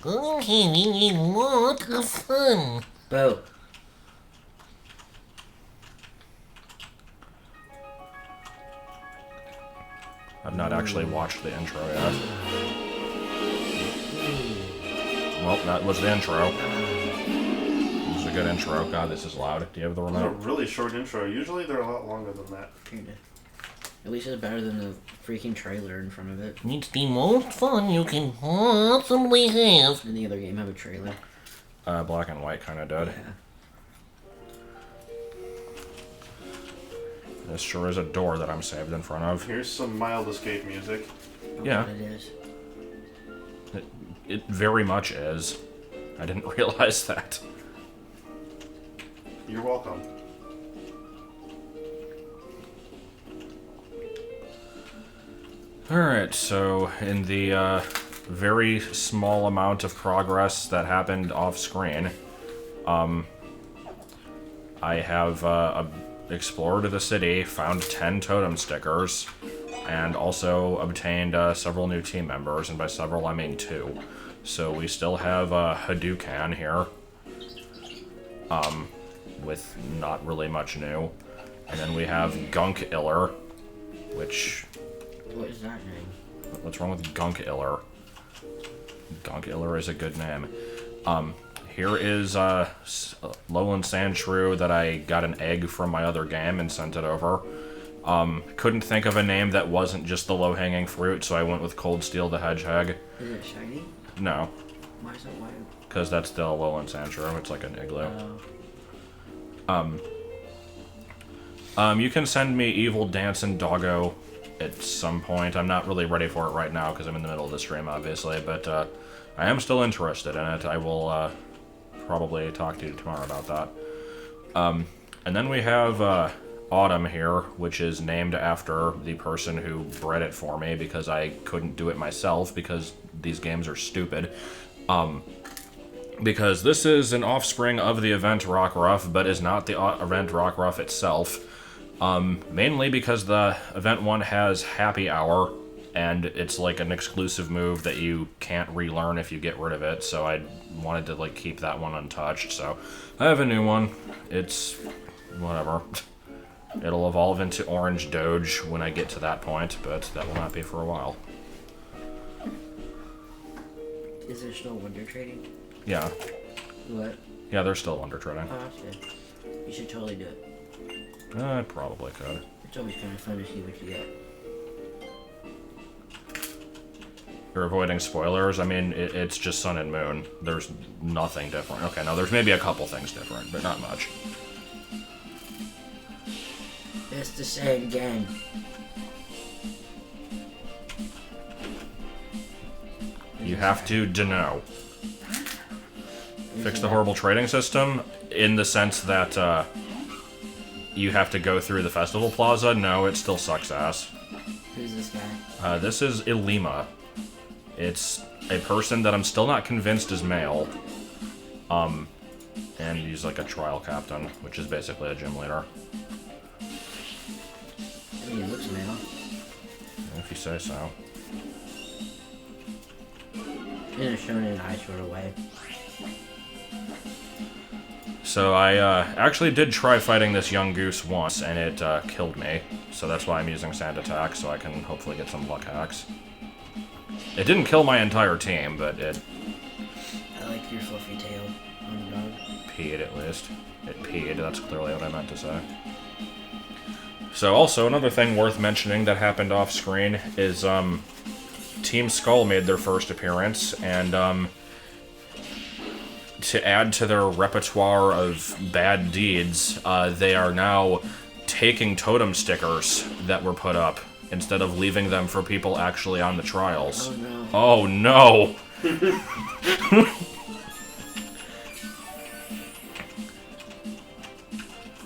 I'm having a lot of fun. Boo. I've not actually watched the intro yet. Well, that was the intro. It was a good intro. God, this is loud. Do you have the This is a remote? really short intro. Usually they're a lot longer than that. Kinda. At least it's better than the freaking trailer in front of it. It's the most fun you can possibly have. Did the other game have a trailer? Black and white kind of did. Yeah. This sure is a door that I'm saved in front of. Here's some mild escape music. Yeah. It is. It very much is. I didn't realize that. You're welcome. Alright, so in the very small amount of progress that happened off screen, I have explored the city, found 10 totem stickers, and also obtained several new team members, and by several I mean 2. So we still have Hadouken here, with not really much new. And then we have Gunk Iller, which... What is that name? What's wrong with Gunk Iller? Gunk Iller is a good name. Here is Lowland Sandshrew that I got an egg from my other game and sent it over. Couldn't think of a name that wasn't just the low-hanging fruit, so I went with Cold Steel the Hedgehog. Is it shiny? No, Why is it white? because that's still Lowland Sandshrew. It's like an igloo. You can send me Evil Dancing Doggo at some point. I'm not really ready for it right now because I'm in the middle of the stream, obviously, but I am still interested in it. I will probably talk to you tomorrow about that. And then we have Autumn here, which is named after the person who bred it for me because I couldn't do it myself because these games are stupid. Because this is an offspring of the event Rockruff, but is not the event Rockruff itself. Mainly because the event one has Happy Hour, and it's like an exclusive move that you can't relearn if you get rid of it, so I wanted to like keep that one untouched, so I have a new one. It's... whatever. It'll evolve into Orange Doge when I get to that point, but that will not be for a while. Is there still Wonder Trading? Yeah. What? Yeah, they're still under trading. Oh, that's good. You should totally do it. I probably could. It's always kind of fun to see what you get. You're avoiding spoilers? I mean, it's just Sun and Moon. There's nothing different. Okay, no, there's maybe a couple things different, but not much. It's the same game. You have to know. Fix the horrible trading system in the sense that you have to go through the festival plaza. No, it still sucks ass. Who's this guy? This is Ilima. It's a person that I'm still not convinced is male. And he's like a trial captain, which is basically a gym leader. I mean, it looks male. If you say so. In a shonen eye sort of way. So I actually did try fighting this young goose once, and it killed me. So that's why I'm using Sand Attack, so I can hopefully get some luck hacks. It didn't kill my entire team, but it I like your fluffy tail on the dog. peed at least. It peed, that's clearly what I meant to say. So also, another thing worth mentioning that happened off screen is Team Skull made their first appearance, and to add to their repertoire of bad deeds, they are now taking totem stickers that were put up instead of leaving them for people actually on the trials. Oh no. Oh no!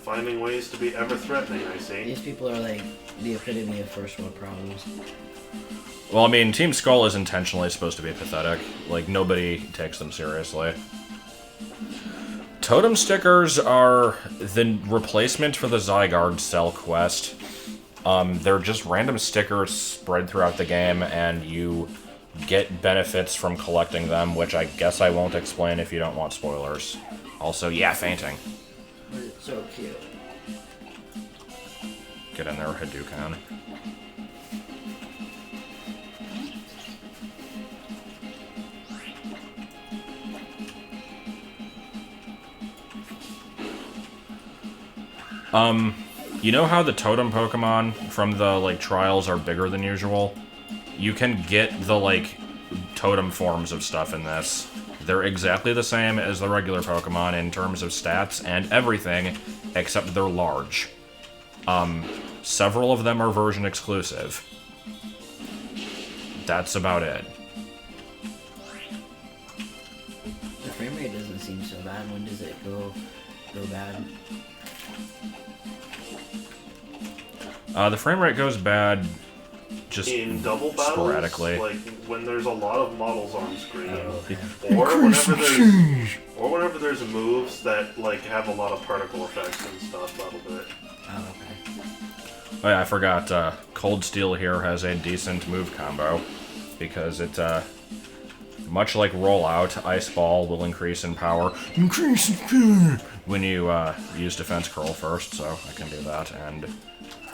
Finding ways to be ever threatening, I see. These people are like the epitome of first world problems. Well, I mean, Team Skull is intentionally supposed to be pathetic. Like, nobody takes them seriously. Totem stickers are the replacement for the Zygarde Cell quest. They're just random stickers spread throughout the game, and you get benefits from collecting them, which I guess I won't explain if you don't want spoilers. Also, yeah, fainting. It's so cute. Get in there, Hadouken. You know how the totem Pokemon from the, like, trials are bigger than usual? You can get the, like, totem forms of stuff in this. They're exactly the same as the regular Pokemon in terms of stats and everything, except they're large. Several of them are version exclusive. That's about it. The frame rate doesn't seem so bad. When does it go bad? The frame rate goes bad just In double battles, sporadically. like when there's a lot of models on screen, okay. or whenever there's moves that like have a lot of particle effects and stuff, that'll do it. Oh, okay. Oh yeah, I forgot, Cold Steel here has a decent move combo, because it, much like Rollout, Ice Ball will increase in power when you, use Defense Curl first, so I can do that, and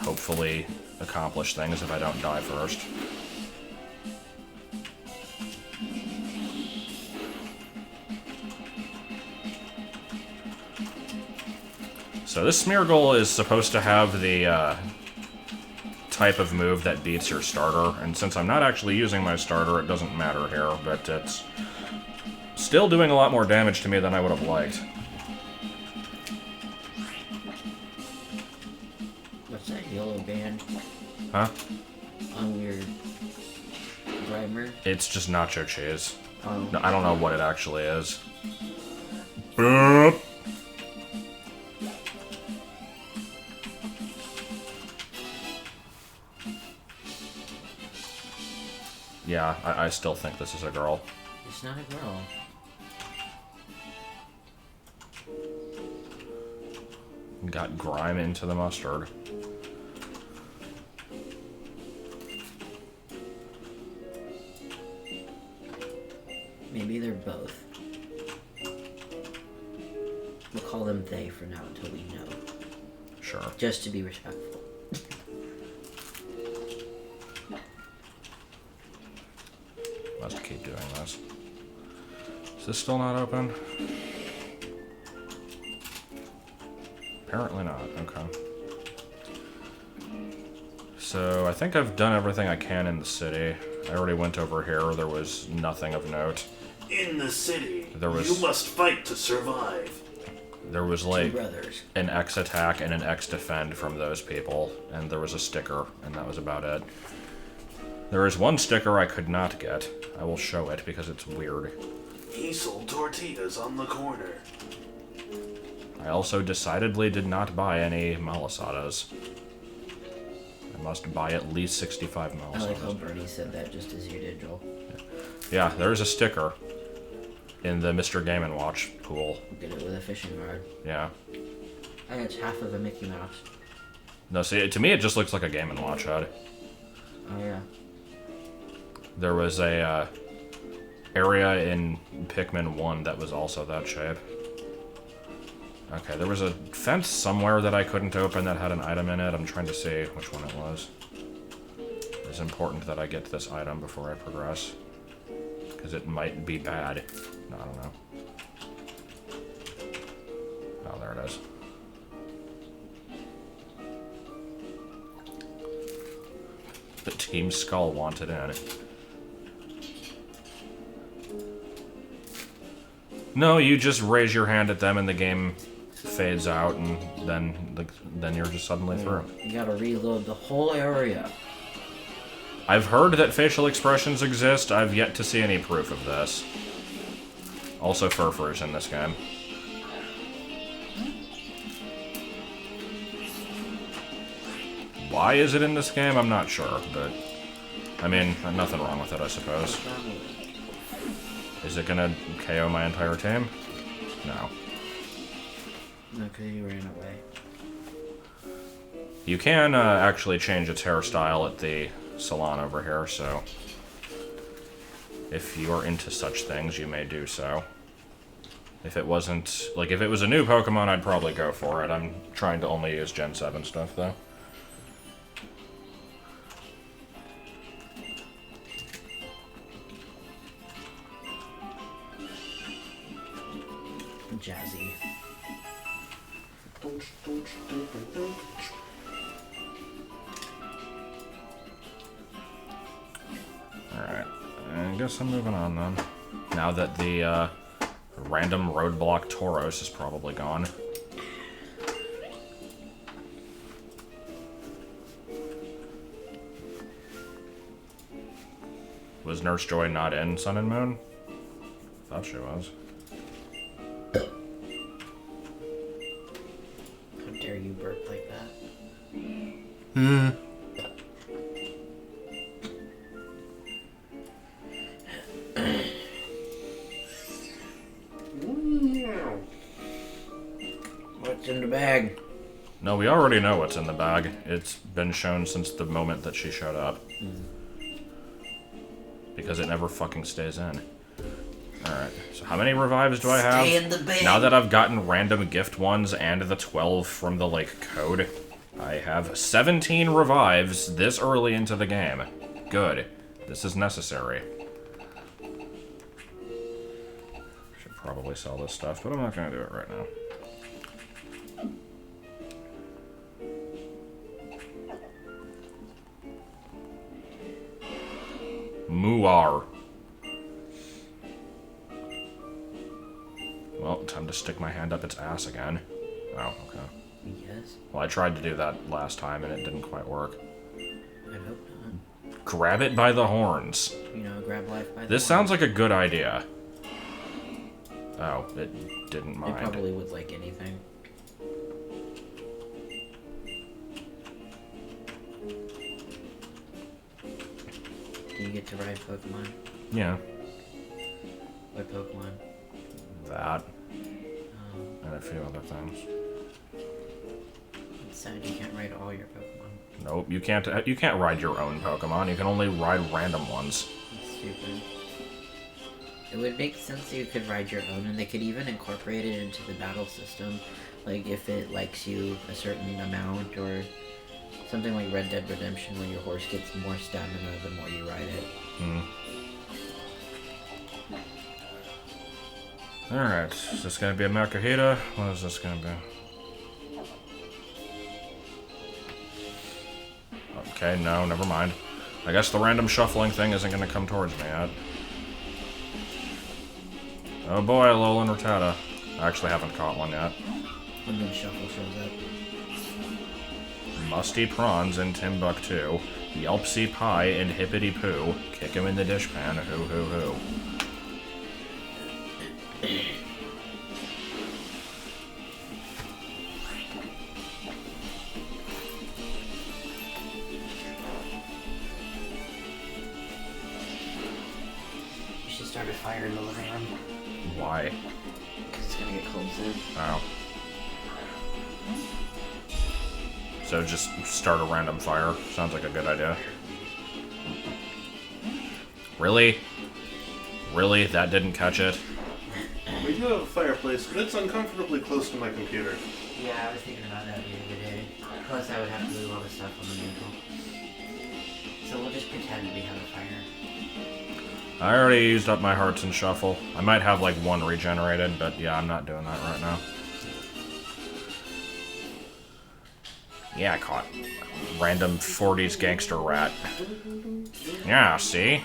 hopefully accomplish things if I don't die first. So this Smeargle is supposed to have the, type of move that beats your starter, and since I'm not actually using my starter, it doesn't matter here, but it's still doing a lot more damage to me than I would have liked. What's that yellow band Huh? on your driver? It's just nacho cheese. Oh. No, I don't know what it actually is. Boop. Yeah, I still think this is a girl. It's not a girl. Got grime into the mustard. Maybe they're both. We'll call them they for now until we know. Sure. Just to be respectful. Must keep doing this. Is this still not open? Apparently not. Okay. So, I think I've done everything I can in the city. I already went over here. There was nothing of note. In the city, There was- you must fight to survive. There was, Two like, brothers. an X attack and an X defend from those people, and there was a sticker, and that was about it. There is one sticker I could not get. I will show it because it's weird. He sold tortillas on the corner. I also decidedly did not buy any malasadas. I must buy at least 65 I like how malasadas. Bernie said that just as you did, Joel. Yeah, there's a sticker in the Mr. Game & Watch pool. Get it with a fishing rod. Yeah. I got half of a Mickey Mouse. No, see, to me it just looks like a Game & Watch head. Oh yeah. There was a area in Pikmin 1 that was also that shape. Okay, there was a fence somewhere that I couldn't open that had an item in it. I'm trying to see which one it was. It's important that I get this item before I progress. Because it might be bad. No, I don't know. Oh, there it is. The Team Skull wanted in. No, you just raise your hand at them and the game fades out, and then you're just suddenly through. You gotta reload the whole area. I've heard that facial expressions exist. I've yet to see any proof of this. Also, Furfur's in this game. Why is it in this game? I'm not sure, but I mean, nothing wrong with it, I suppose. Is it gonna KO my entire team? No. No, because you ran away. You can actually change its hairstyle at the salon over here, so If you're into such things, you may do so. If it wasn't... Like, if it was a new Pokemon, I'd probably go for it. I'm trying to only use Gen 7 stuff, though. Jazzy. Alright. I guess I'm moving on, then. Now that the, random roadblock Tauros is probably gone. Was Nurse Joy not in Sun and Moon? Thought she was. How dare you burp like that? What's in the bag? No, we already know what's in the bag. It's been shown since the moment that she showed up. Because it never fucking stays in. Alright, so how many revives do I have? Stay in the bag. Now that I've gotten random gift ones and the 12 from the, like, code, I have 17 revives this early into the game. Good. This is necessary. Should probably sell this stuff, but I'm not gonna do it right now. Muar. Well, time to stick my hand up its ass again. Oh, okay. Yes. Well, I tried to do that last time and it didn't quite work. I hope not. Grab it by the horns. You know, grab life by the This sounds like a good idea. Oh, it didn't It mind. probably would like anything. Do you get to ride Pokemon? Yeah, What Pokemon? that. And a few other things. It's sad you can't ride all your Pokemon. Nope, you can't ride your own Pokemon. You can only ride random ones. That's stupid. It would make sense that you could ride your own, and they could even incorporate it into the battle system. Like, if it likes you a certain amount, or something like Red Dead Redemption, where your horse gets more stamina the more you ride it. Alright, is this gonna be a Makuhita? What is this gonna be? Okay, no, never mind. I guess the random shuffling thing isn't gonna come towards me yet. Oh boy, Alolan Rattata. I actually haven't caught one yet. And then Shuffle shows up. Musty Prawns in Timbuktu. Yelpsy Pie and Hippity Poo. Kick him in the dishpan. Hoo hoo hoo. You should start a fire in the living room. Why? Because it's gonna get cold soon. Oh. So just start a random fire. Sounds like a good idea. Really? Really? That didn't catch it? We do have a fireplace, but it's uncomfortably close to my computer. Yeah, I was thinking about that the other day. Plus, I would have to move all the stuff on the mantle. So we'll just pretend we have a fire. I already used up my hearts and shuffle. I might have like one regenerated, but yeah, I'm not doing that right now. Yeah, I caught random 40s gangster rat. Yeah, see?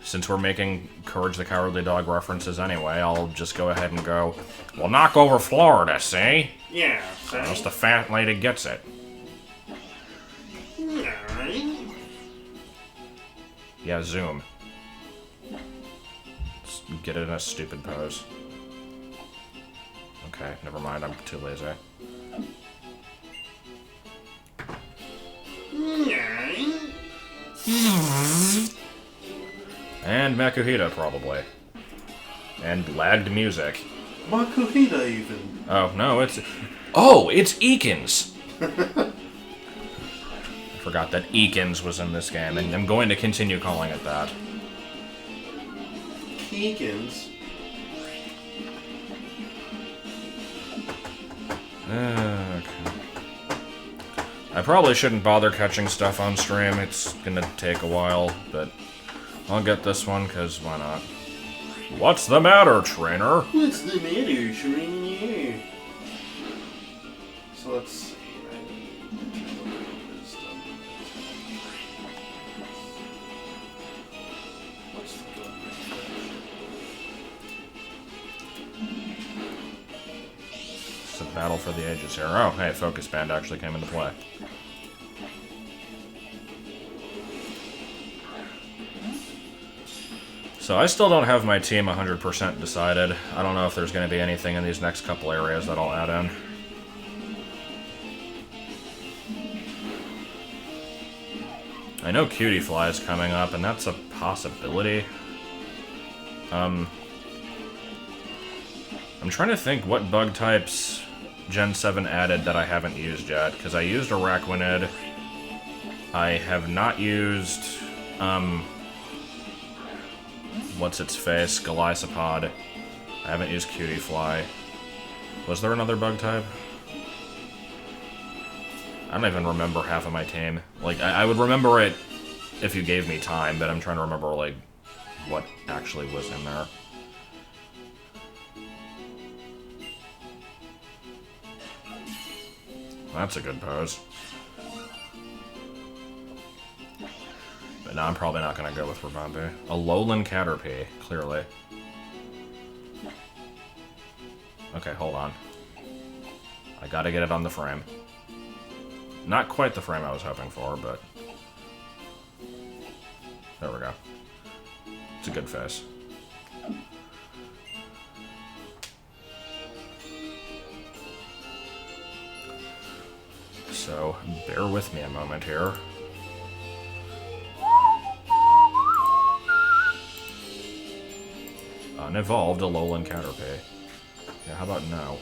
Since we're making Courage the Cowardly Dog references anyway, I'll just go ahead and go, well, knock over Florida, see? Yeah, Unless the fat lady gets it. Yeah, zoom. Let's get it in a stupid pose. Okay, never mind, I'm too lazy. And Makuhita, probably. And lagged music. Makuhita, even. Oh, no, it's... Oh, it's Eakins! I forgot that Eakins was in this game, and I'm going to continue calling it that. Peekins. Okay. I probably shouldn't bother catching stuff on stream. It's gonna take a while, but I'll get this one, because why not? What's the matter, trainer? What's the matter, trainer? So let's see. I need to look at this stuff. What's the gun It's a battle for the ages here. Oh, hey, Focus Band actually came into play. So I still don't have my team 100% decided. I don't know if there's going to be anything in these next couple areas that I'll add in. I know Cutie Fly is coming up, and that's a possibility. I'm trying to think what bug types Gen 7 added that I haven't used yet, because I used Araquanid. I have not used, what's its face? Golisopod. I haven't used Cutie Fly. Was there another bug type? I don't even remember half of my team. Like, I would remember it if you gave me time, but I'm trying to remember, like, what actually was in there. That's a good pose. But no, I'm probably not going to go with Rabambe. A Lowland Caterpie, clearly. Okay, hold on. I gotta get it on the frame. Not quite the frame I was hoping for, but... There we go. It's a good face. So, bear with me a moment here. Unevolved Alolan Caterpie. Yeah, how about now?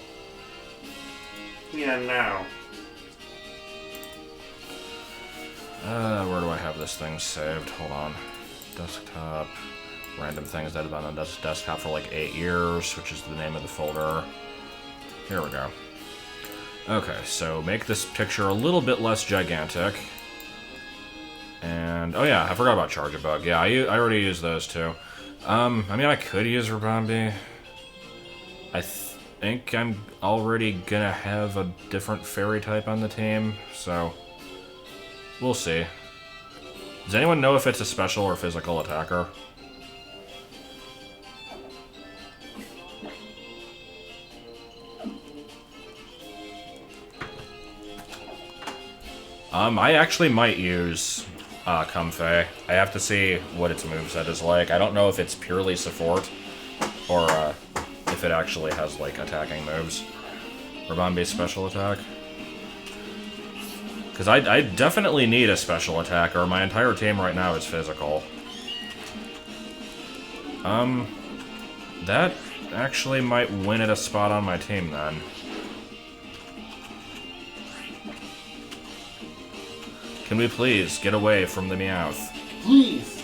Yeah, now. Where do I have this thing saved? Hold on. Desktop. Random things that have been on desktop for like 8 years, which is the name of the folder. Here we go. Okay, so make this picture a little bit less gigantic. And, oh yeah, I forgot about Charge-a-Bug. Yeah, I already used those too. I mean, I could use Rabambe. I think I'm already gonna have a different fairy type on the team, so we'll see. Does anyone know if it's a special or physical attacker? I actually might use Comfey. I have to see what its moveset is like. I don't know if it's purely support or if it actually has like attacking moves. Rabambe's special attack. Because I definitely need a special attacker. My entire team right now is physical. That actually might win it a spot on my team then. Can we please get away from the Meowth? Please!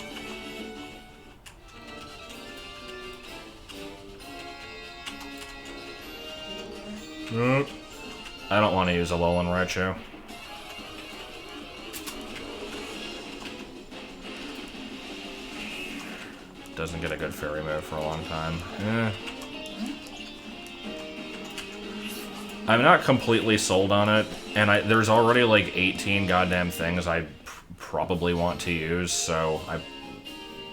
I don't want to use a Alolan Raichu. Doesn't get a good fairy move for a long time. I'm not completely sold on it, and there's already like 18 goddamn things I probably want to use, so I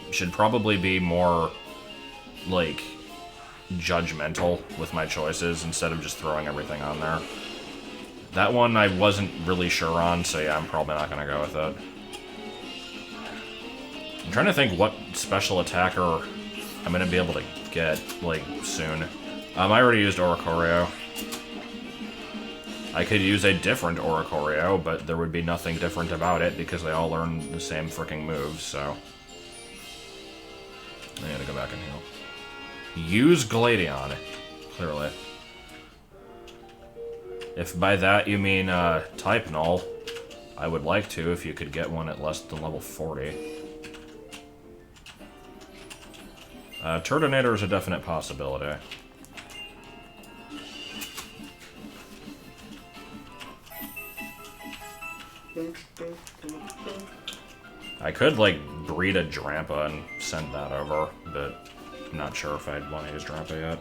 should probably be more, like, judgmental with my choices instead of just throwing everything on there. That one I wasn't really sure on, so yeah, I'm probably not gonna go with it. I'm trying to think what special attacker I'm gonna be able to get, like, soon. I already used Oricorio. I could use a different Oricorio, but there would be nothing different about it because they all learn the same freaking moves, so... I gotta go back and heal. Use Gladion, clearly. If by that you mean type null, I would like to if you could get one at less than level 40. Turtonator is a definite possibility. I could, like, breed a Drampa and send that over, but I'm not sure if I'd want to use Drampa yet.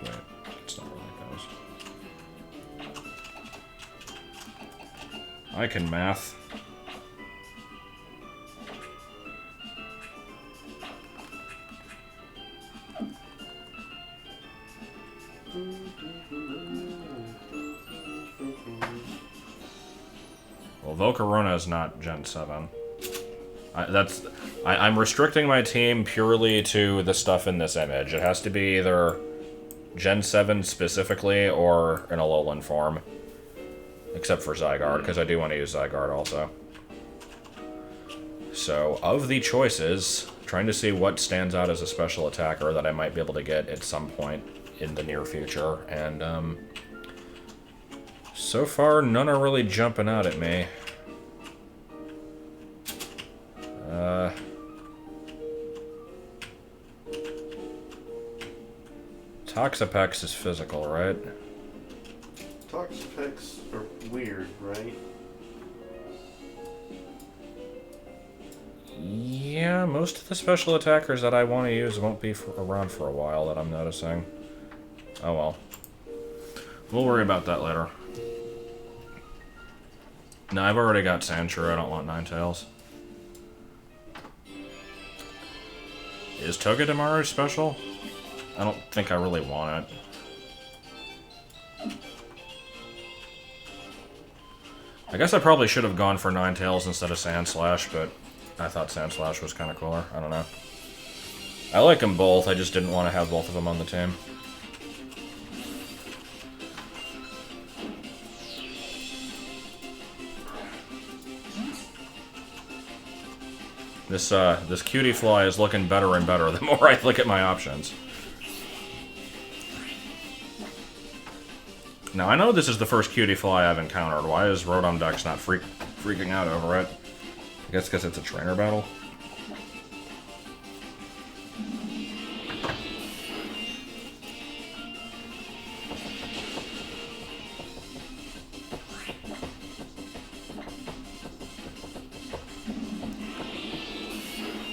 Wait, it's not where that goes. I can math. Well, Volcarona is not Gen 7. I'm restricting my team purely to the stuff in this image. It has to be either Gen 7 specifically or in Alolan form. Except for Zygarde, because I do want to use Zygarde also. So, of the choices, trying to see what stands out as a special attacker that I might be able to get at some point in the near future, and so far none are really jumping out at me. Toxapex is physical, right? Toxapex are weird, right? Yeah, most of the special attackers that I want to use won't be around for a while that I'm noticing. Oh well. We'll worry about that later. No, I've already got Sandshrew, I don't want Ninetales. Is Togedemaru special? I don't think I really want it. I guess I probably should have gone for Ninetales instead of Sandslash, but I thought Sandslash was kind of cooler. I don't know. I like them both, I just didn't want to have both of them on the team. This cutie fly is looking better and better the more I look at my options. Now, I know this is the first cutie fly I've encountered. Why is Rotom Dex not freaking out over it? I guess because it's a trainer battle.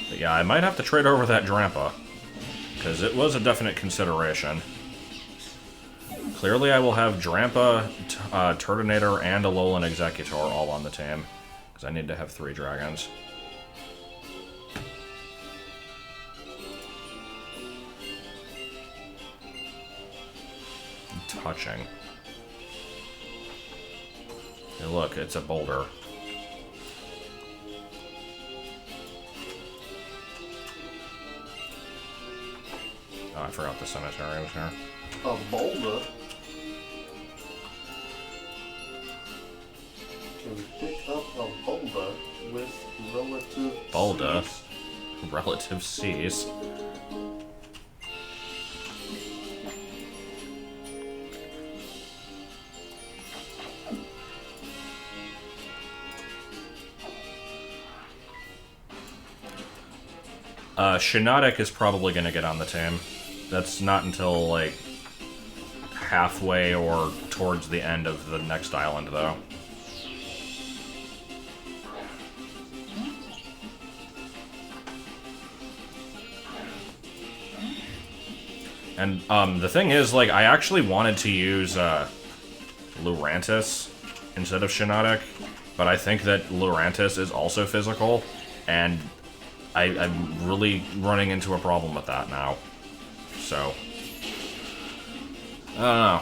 But yeah, I might have to trade over that Drampa, because it was a definite consideration. Clearly I will have Drampa, Turtonator, and Alolan Executor all on the team, because I need to have 3 dragons. Touching. Hey look, it's a boulder. Oh, I forgot the cemetery was here. A boulder? Can pick up a boulder with relative Boulder? Cs. Relative Cs. Shiinotic is probably going to get on the team. That's not until, like, halfway or towards the end of the next island, though. And, the thing is, like, I actually wanted to use, Lurantis instead of Shiinotic, but I think that Lurantis is also physical, and I'm really running into a problem with that now. So, I don't know.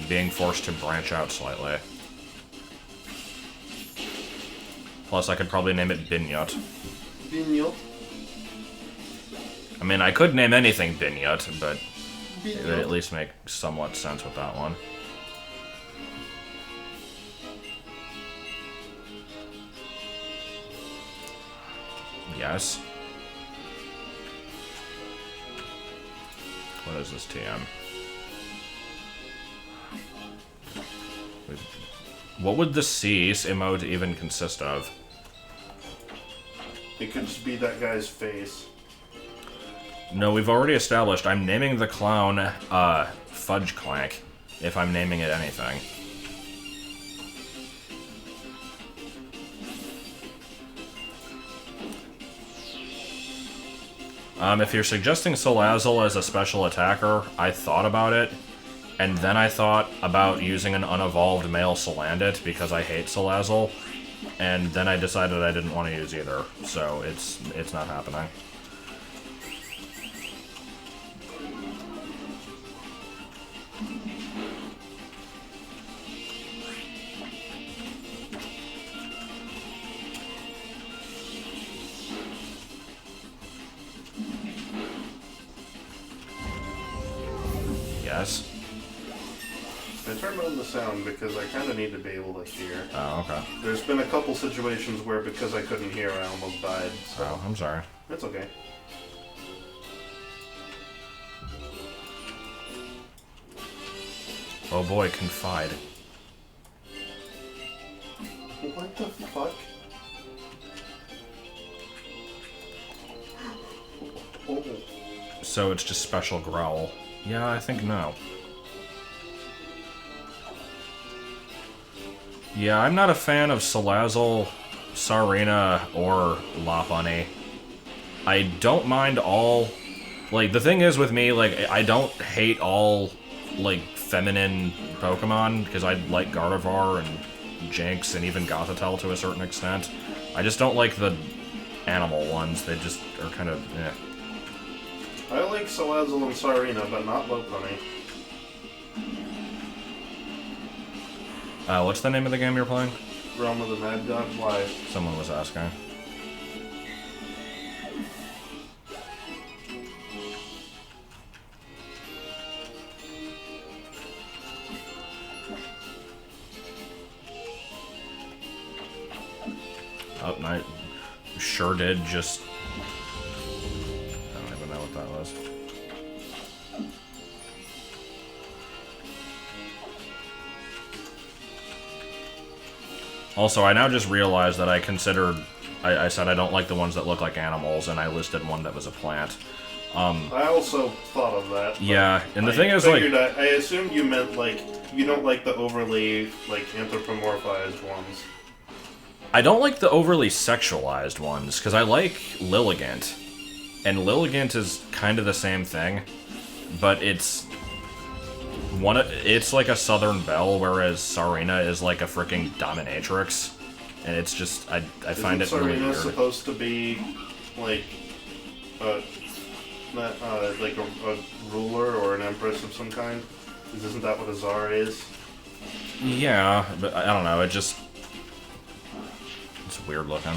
Being forced to branch out slightly. Plus, I could probably name it Binyut. Binyut. I mean, I could name anything Binyut, but it would Binyut. at least make somewhat sense with that one. Yes. What is this TM? What would the cease emote even consist of? It could just be that guy's face. No, we've already established I'm naming the clown, Fudge Clank, if I'm naming it anything. If you're suggesting Salazzle as a special attacker, I thought about it, and then I thought about using an unevolved male Salandit because I hate Salazzle, and then I decided I didn't want to use either, so it's not happening. Yes. I turned on the sound because I kind of need to be able to hear. Oh, okay. There's been a couple situations where because I couldn't hear, I almost died. So Oh, I'm sorry. that's okay. Oh boy, confide. What the fuck? Oh. So it's just special growl. Yeah, I think no. Yeah, I'm not a fan of Salazzle, Sarina, or Lopunny. I don't mind all... Like, the thing is with me, like, I don't hate all, like, feminine Pokemon, because I like Gardevoir and Jinx and even Gothitelle to a certain extent. I just don't like the animal ones. They just are kind of, eh. I like Salazzle and Sarina, but not Lopunny. What's the name of the game you're playing? Realm of the Mad God. Why? Someone was asking. Oh, I sure did just... I don't even know what that was. Also, I now just realized that I considered... I said I don't like the ones that look like animals, and I listed one that was a plant. I also thought of that. but Yeah, and the I thing is, like... figured I assumed you meant, like, you don't like the overly, like, anthropomorphized ones. I don't like the overly sexualized ones, because I like Lilligant. And Lilligant is kind of the same thing, but it's... It's like a Southern Belle, whereas Sarina is like a freaking dominatrix. And it's just, I find it really Sarina weird. supposed to be, like, like a ruler or an empress of some kind? Isn't that what a czar is? Yeah, but I don't know, it's weird looking.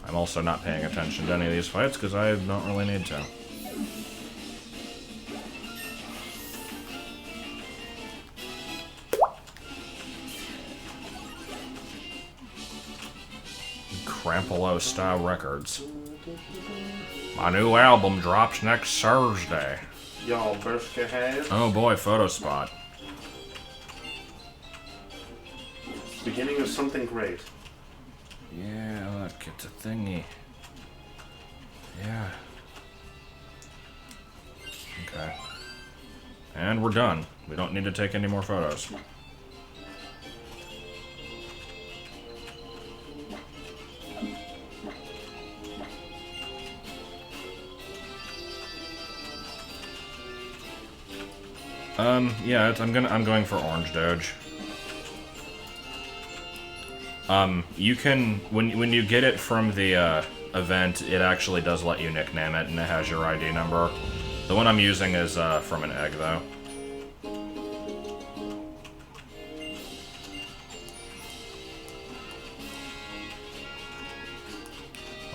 I'm also not paying attention to any of these fights because I don't really need to. Crampolo Style Records. My new album drops next Thursday. Y'all birthday have? Oh boy, photo spot. Beginning of something great. Yeah, look, it's a thingy. Yeah. Okay. And we're done. We don't need to take any more photos. Yeah, I'm going for Orange Doge. You can, when you get it from the, event, it actually does let you nickname it, and it has your ID number. The one I'm using is, from an egg, though.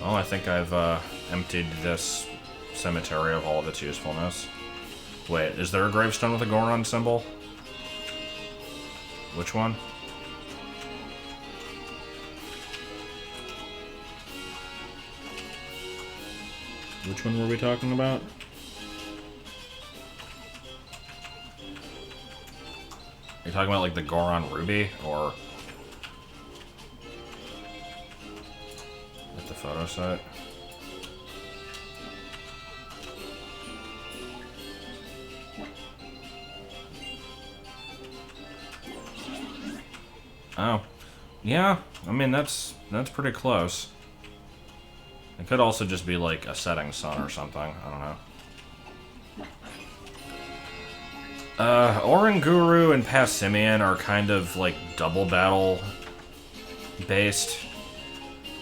Well, I think I've, emptied this cemetery of all of its usefulness. Wait, is there a gravestone with a Goron symbol? Which one? Which one were we talking about? Are you talking about like the Goron Ruby or at the photo site? Oh, yeah. I mean that's pretty close. It could also just be like a setting sun or something. I don't know. Oranguru and Passimian are kind of like double battle based.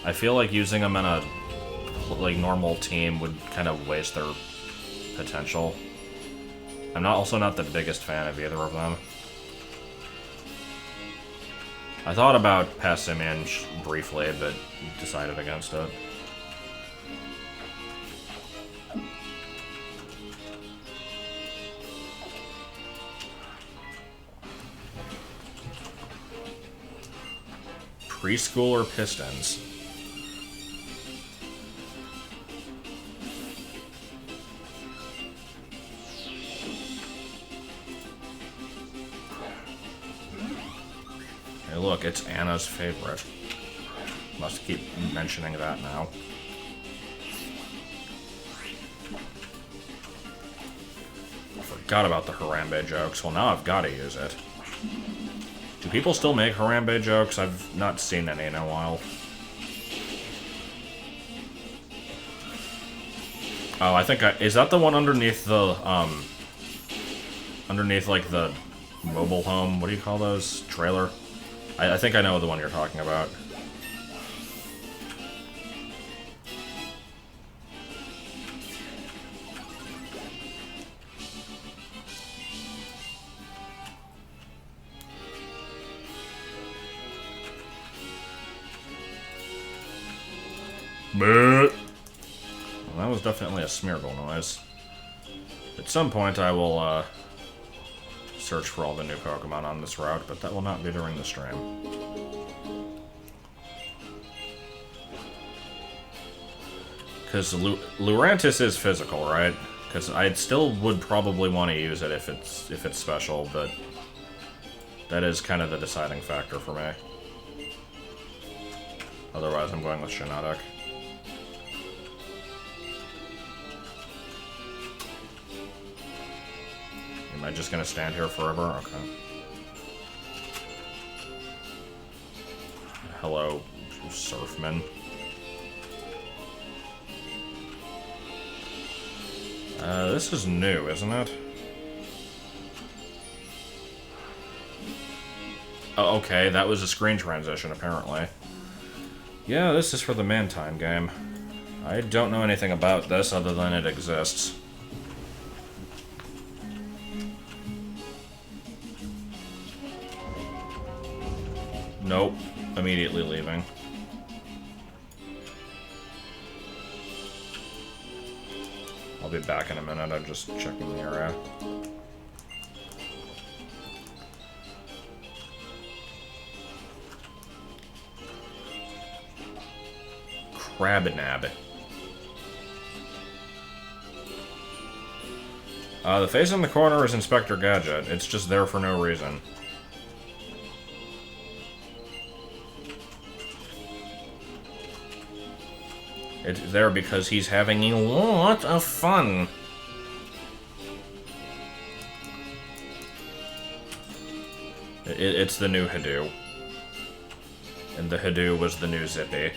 I feel like using them in a like normal team would kind of waste their potential. I'm also not the biggest fan of either of them. I thought about Passimian briefly, but decided against it. Preschooler Pistons. Hey look, it's Anna's favorite. Must keep mentioning that now. I forgot about the Harambe jokes. Well, now I've got to use it. Do people still make Harambe jokes? I've not seen any in a while. Oh, I think is that the one underneath the, underneath, like, the mobile home? What do you call those? Trailer? I think I know the one you're talking about. Well, that was definitely a Smeargle noise. At some point I will search for all the new Pokemon on this route, but that will not be during the stream. Because Lurantis is physical, right? Because I still would probably want to use it if it's special, but that is kind of the deciding factor for me. Otherwise I'm going with Shiinotic. Am I just gonna stand here forever? Okay. Hello, Surfman. This is new, isn't it? Oh, okay, that was a screen transition, apparently. Yeah, this is for the Mantine game. I don't know anything about this other than it exists. Nope. Immediately leaving. I'll be back in a minute. I'm just checking the area. Crabnab. The face in the corner is Inspector Gadget. It's just there for no reason. It's there because he's having a lot of fun. It's the new Hidoo. And the Hidoo was the new Zippy.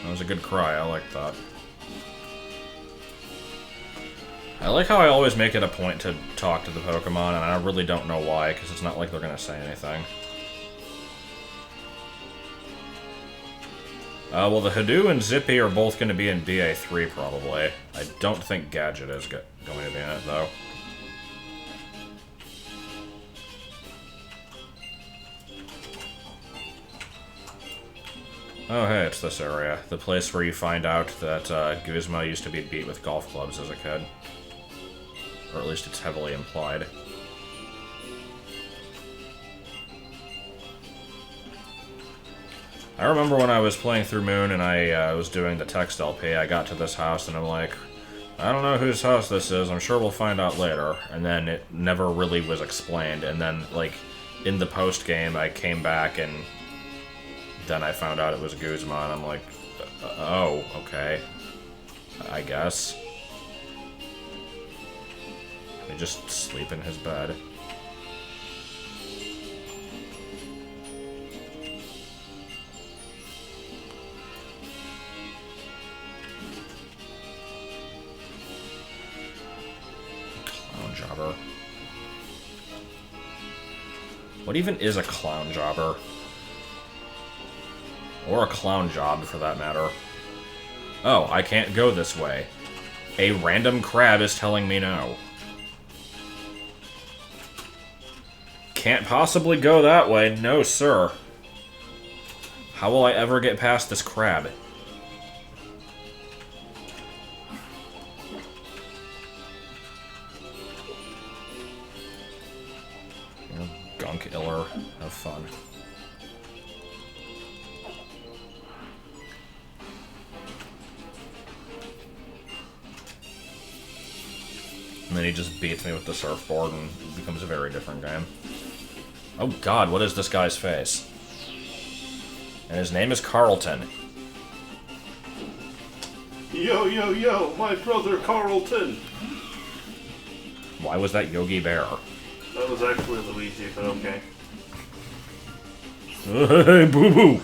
That was a good cry, I like that. I like how I always make it a point to talk to the Pokemon, and I really don't know why, because it's not like they're going to say anything. Well, the Hidoo and Zippy are both going to be in BA3, probably. I don't think Gadget is going to be in it, though. Oh, hey, it's this area. The place where you find out that Guzma used to be beat with golf clubs as a kid. Or at least it's heavily implied. I remember when I was playing through Moon and I was doing the text LP, I got to this house and I'm like, I don't know whose house this is, I'm sure we'll find out later. And then it never really was explained, and then, like, in the post-game, I came back and then I found out it was Guzman. I'm like, oh, okay. I guess. He just sleep in his bed. Clown jobber. What even is a clown jobber? Or a clown job, for that matter. Oh, I can't go this way. A random crab is telling me no. Can't possibly go that way. No, sir. How will I ever get past this crab? You know, gunk iller. Have fun. And then he just beats me with the surfboard and it becomes a very different game. Oh god, what is this guy's face? And his name is Carlton. Yo, yo, yo, my brother Carlton! Why was that Yogi Bear? That was actually Luigi, but okay. Hey, boo-boo!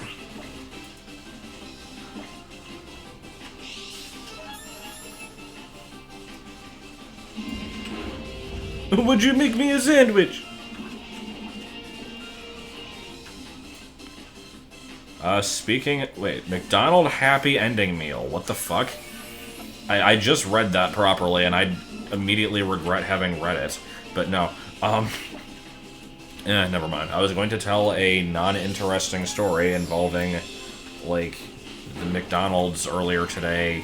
Would you make me a sandwich? Wait, McDonald Happy Ending Meal. What the fuck? I just read that properly, and I immediately regret having read it. But no, never mind. I was going to tell a non-interesting story involving, like, the McDonald's earlier today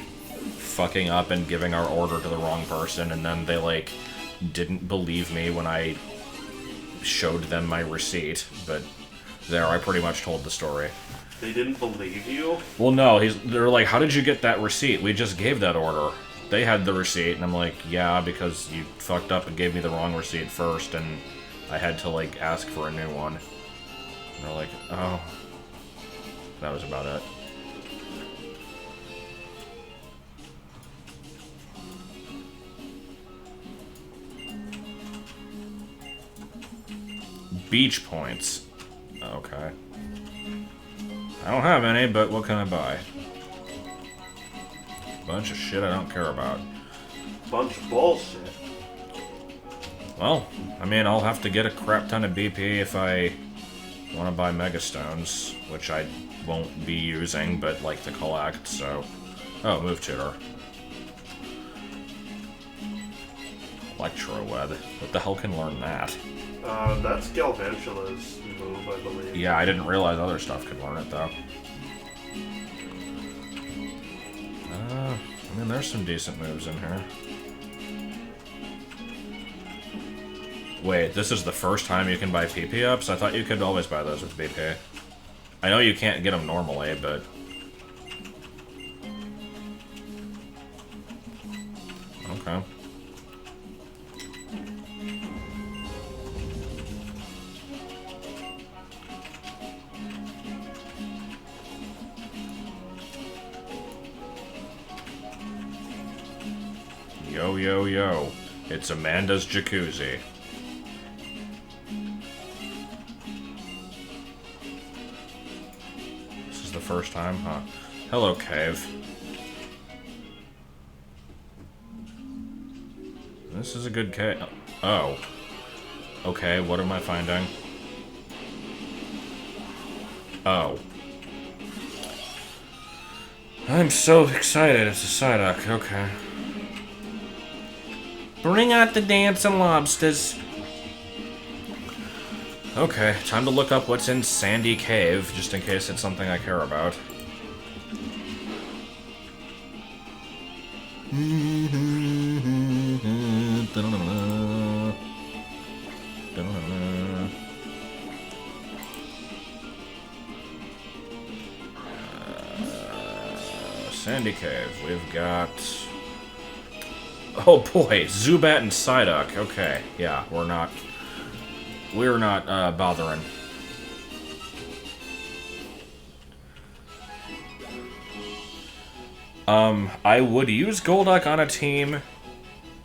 fucking up and giving our order to the wrong person, and then they, like, didn't believe me when I showed them my receipt, but there, I pretty much told the story. They didn't believe you? Well, no, they're like, how did you get that receipt? We just gave that order. They had the receipt, and I'm like, yeah, because you fucked up and gave me the wrong receipt first, and I had to, like, ask for a new one. And they're like, oh. That was about it. Beach points. Okay. I don't have any, but what can I buy? Bunch of shit I don't care about. Bunch of bullshit. Well, I mean, I'll have to get a crap ton of BP if I want to buy Megastones, which I won't be using, but like to collect, so... Oh, move tutor. Electro-web. What the hell can learn that? That's Galvantula's move, I believe. Yeah, I didn't realize other stuff could learn it, though. I mean, there's some decent moves in here. Wait, this is the first time you can buy PP ups? I thought you could always buy those with BP. I know you can't get them normally, but... Okay. Yo, yo, yo. It's Amanda's Jacuzzi. This is the first time, huh? Hello, Cave. This is a good cave. Oh. Okay, what am I finding? Oh. I'm so excited. It's a Psyduck. Okay. Bring out the dancing lobsters. Okay, time to look up what's in Sandy Cave, just in case it's something I care about. Sandy Cave. We've got... Oh boy, Zubat and Psyduck. Okay, yeah, we're not bothering. I would use Golduck on a team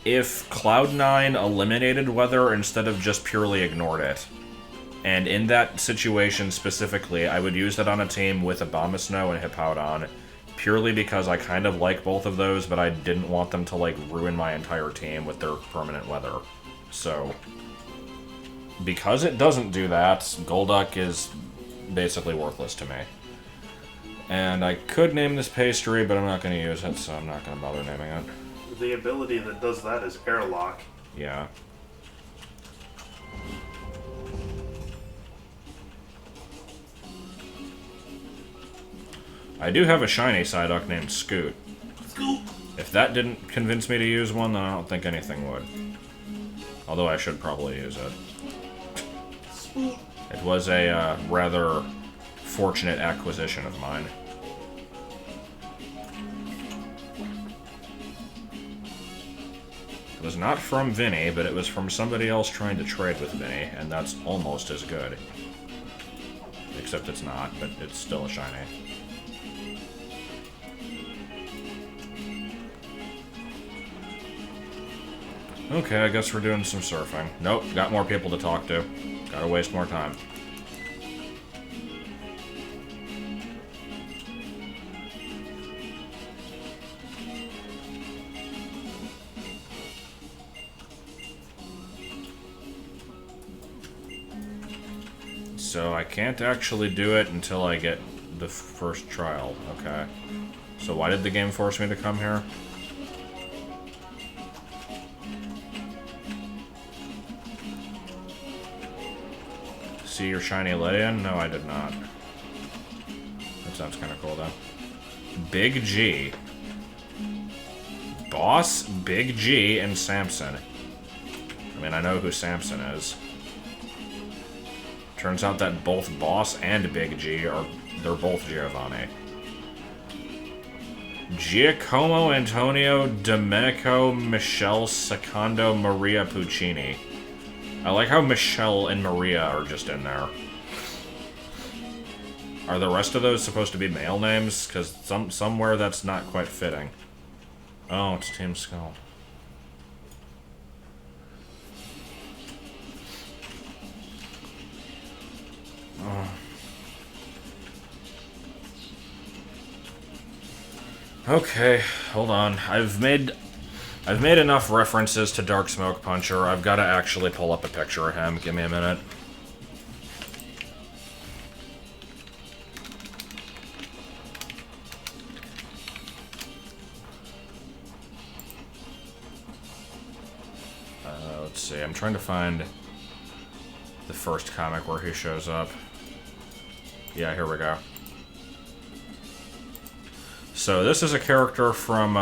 if Cloud9 eliminated weather instead of just purely ignored it. And in that situation specifically, I would use it on a team with Abomasnow and Hippowdon, purely because I kind of like both of those, but I didn't want them to, like, ruin my entire team with their permanent weather. So, because it doesn't do that, Golduck is basically worthless to me. And I could name this pastry, but I'm not going to use it, so I'm not going to bother naming it. The ability that does that is Airlock. Yeah. I do have a shiny Psyduck named Scoot. Scoot. If that didn't convince me to use one, then I don't think anything would. Although I should probably use it. It was a rather fortunate acquisition of mine. It was not from Vinny, but it was from somebody else trying to trade with Vinny, and that's almost as good. Except it's not, but it's still a shiny. Okay, I guess we're doing some surfing. Nope, got more people to talk to. Gotta waste more time. So I can't actually do it until I get the first trial. Okay. So why did the game force me to come here? See your shiny lay-in? No, I did not. That sounds kind of cool, though. Big G. Boss, Big G, and Samson. I mean, I know who Samson is. Turns out that both Boss and Big G they're both Giovanni. Giacomo Antonio Domenico Michele Secondo Maria Puccini. I like how Michelle and Maria are just in there. Are the rest of those supposed to be male names? Because somewhere that's not quite fitting. Oh, it's Team Skull. Oh. Okay, hold on. I've made enough references to Dark Smoke Puncher. I've got to actually pull up a picture of him. Give me a minute. Let's see. I'm trying to find the first comic where he shows up. Yeah, here we go. So this is a character from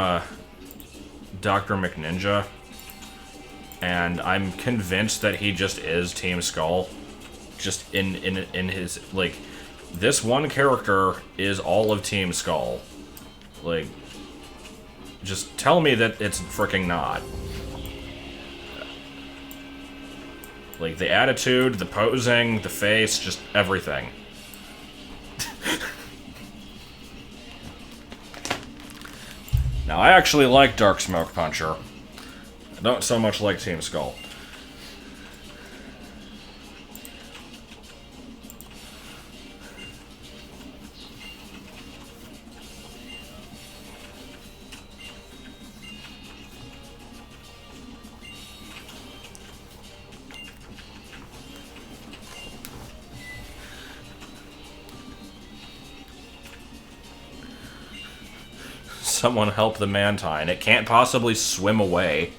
Dr. McNinja, and I'm convinced that he just is Team Skull. Just in his, like, this one character is all of Team Skull. Like, just tell me that it's freaking not. Like, the attitude, the posing, the face, just everything. Now, I actually like Dark Smoke Puncher. I don't so much like Team Skull. Someone help the Mantine. It can't possibly swim away.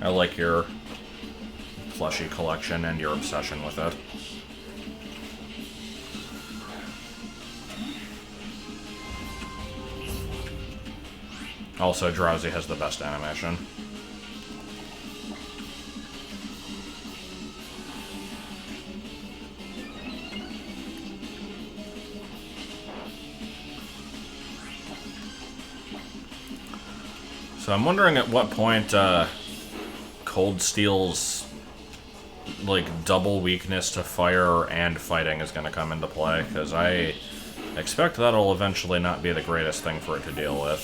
I like your plushie collection and your obsession with it. Also, Drowsy has the best animation. So I'm wondering at what point Cold Steel's like double weakness to fire and fighting is going to come into play, because I expect that'll eventually not be the greatest thing for it to deal with.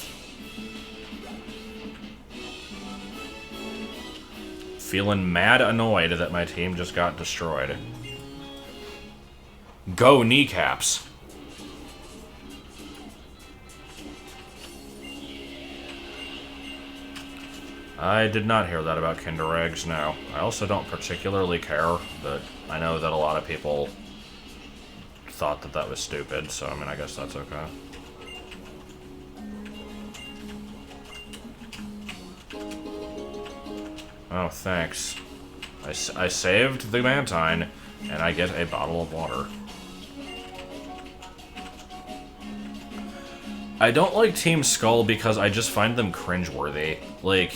Feeling mad annoyed that my team just got destroyed. Go kneecaps! I did not hear that about Kinder Eggs, no. I also don't particularly care, but I know that a lot of people thought that that was stupid, so I mean, I guess that's okay. Oh, thanks. I saved the Mantine, and I get a bottle of water. I don't like Team Skull because I just find them cringeworthy. Like,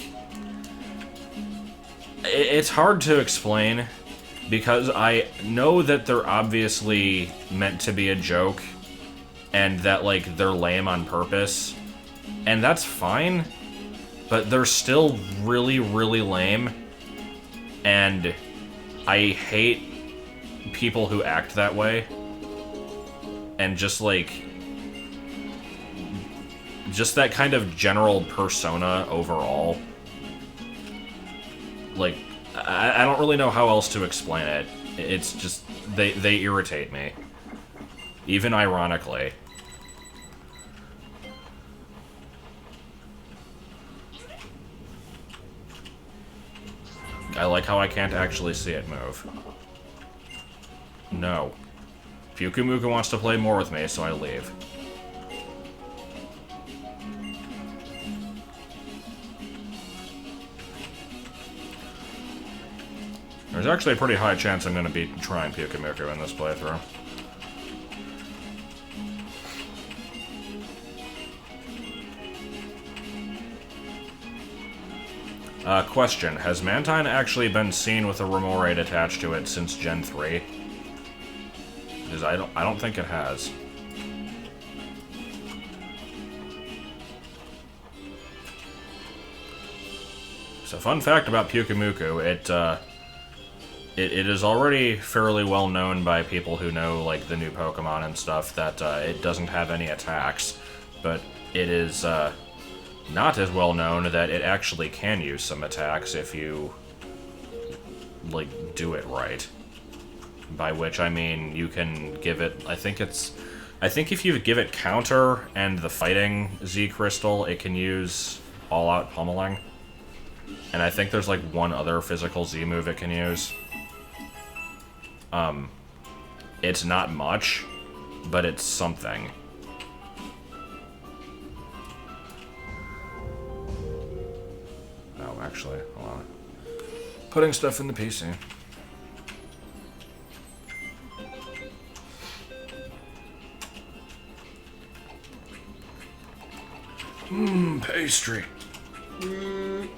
it's hard to explain, because I know that they're obviously meant to be a joke, and that, like, they're lame on purpose, and that's fine, but they're still really, really lame, and I hate people who act that way, and just, like, just that kind of general persona overall. Like, I don't really know how else to explain it. It's just, they irritate me. Even ironically. I like how I can't actually see it move. No. Pyukumuku wants to play more with me, so I leave. There's actually a pretty high chance I'm going to be trying Pyukumuku in this playthrough. Question. Has Mantine actually been seen with a Remoraid attached to it since Gen 3? Because I don't think it has. So, fun fact about Pyukumuku, it is already fairly well known by people who know, like, the new Pokemon and stuff that it doesn't have any attacks, but it is not as well known that it actually can use some attacks if you, like, do it right. By which I mean you can give it, I think if you give it Counter and the Fighting Z Crystal, it can use All-Out Pummeling. And I think there's, like, one other physical Z move it can use. It's not much, but it's something. Oh, actually, hold on. Putting stuff in the PC. Pastry.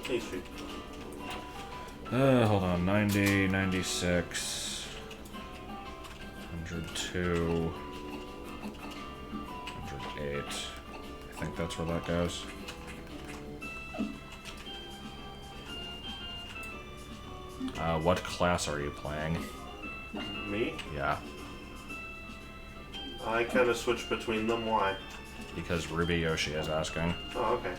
Pastry. Hold on, 90, 96... 102, 108, I think that's where that goes. What class are you playing? Me? Yeah. I kind of switch between them. Why? Because Ruby Yoshi is asking. Oh, okay.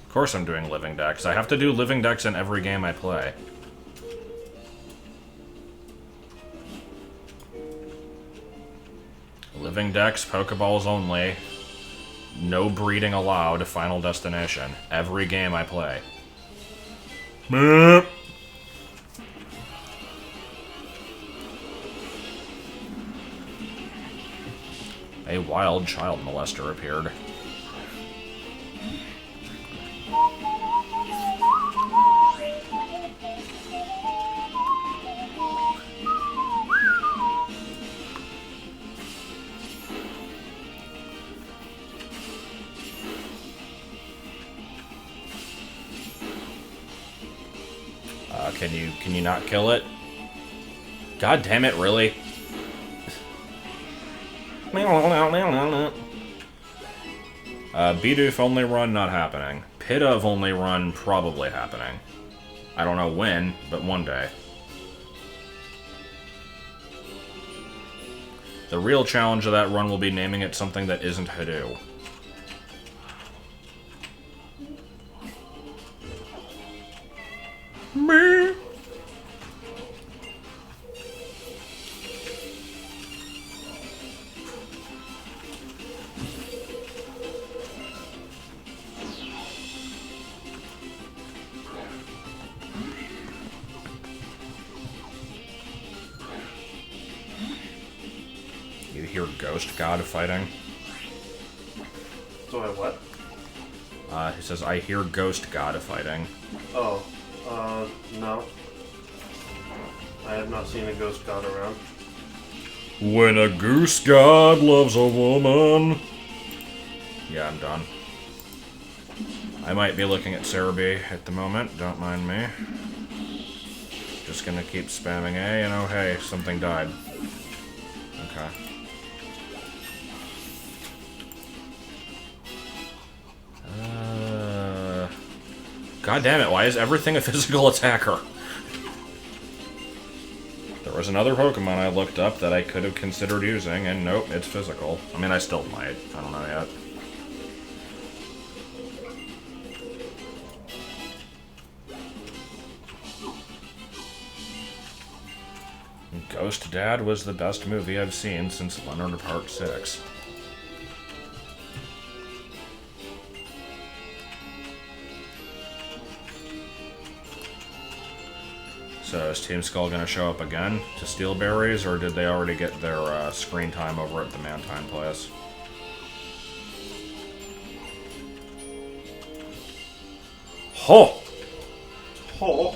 Of course I'm doing living decks. I have to do living decks in every game I play. Living decks, Pokeballs only, no breeding allowed, Final Destination. Every game I play. A wild child molester appeared. Can you not kill it? God damn it, really? Bidoof only run, not happening. Pit of only run, probably happening. I don't know when, but one day. The real challenge of that run will be naming it something that isn't Hadoo. Me. You hear Ghost God fighting? So I what? He says, I hear Ghost God fighting. Oh, no. I have not seen a ghost god around. When a goose god loves a woman. Yeah, I'm done. I might be looking at Cerebi at the moment, don't mind me. Just gonna keep spamming A, and oh hey, something died. Okay. God damn it, why is everything a physical attacker? There was another Pokemon I looked up that I could have considered using, and nope, it's physical. I mean, I still might. I don't know yet. Ghost Dad was the best movie I've seen since Leonard Part 6. So is Team Skull gonna show up again to steal berries, or did they already get their screen time over at the Mantine place? Ho! Oh!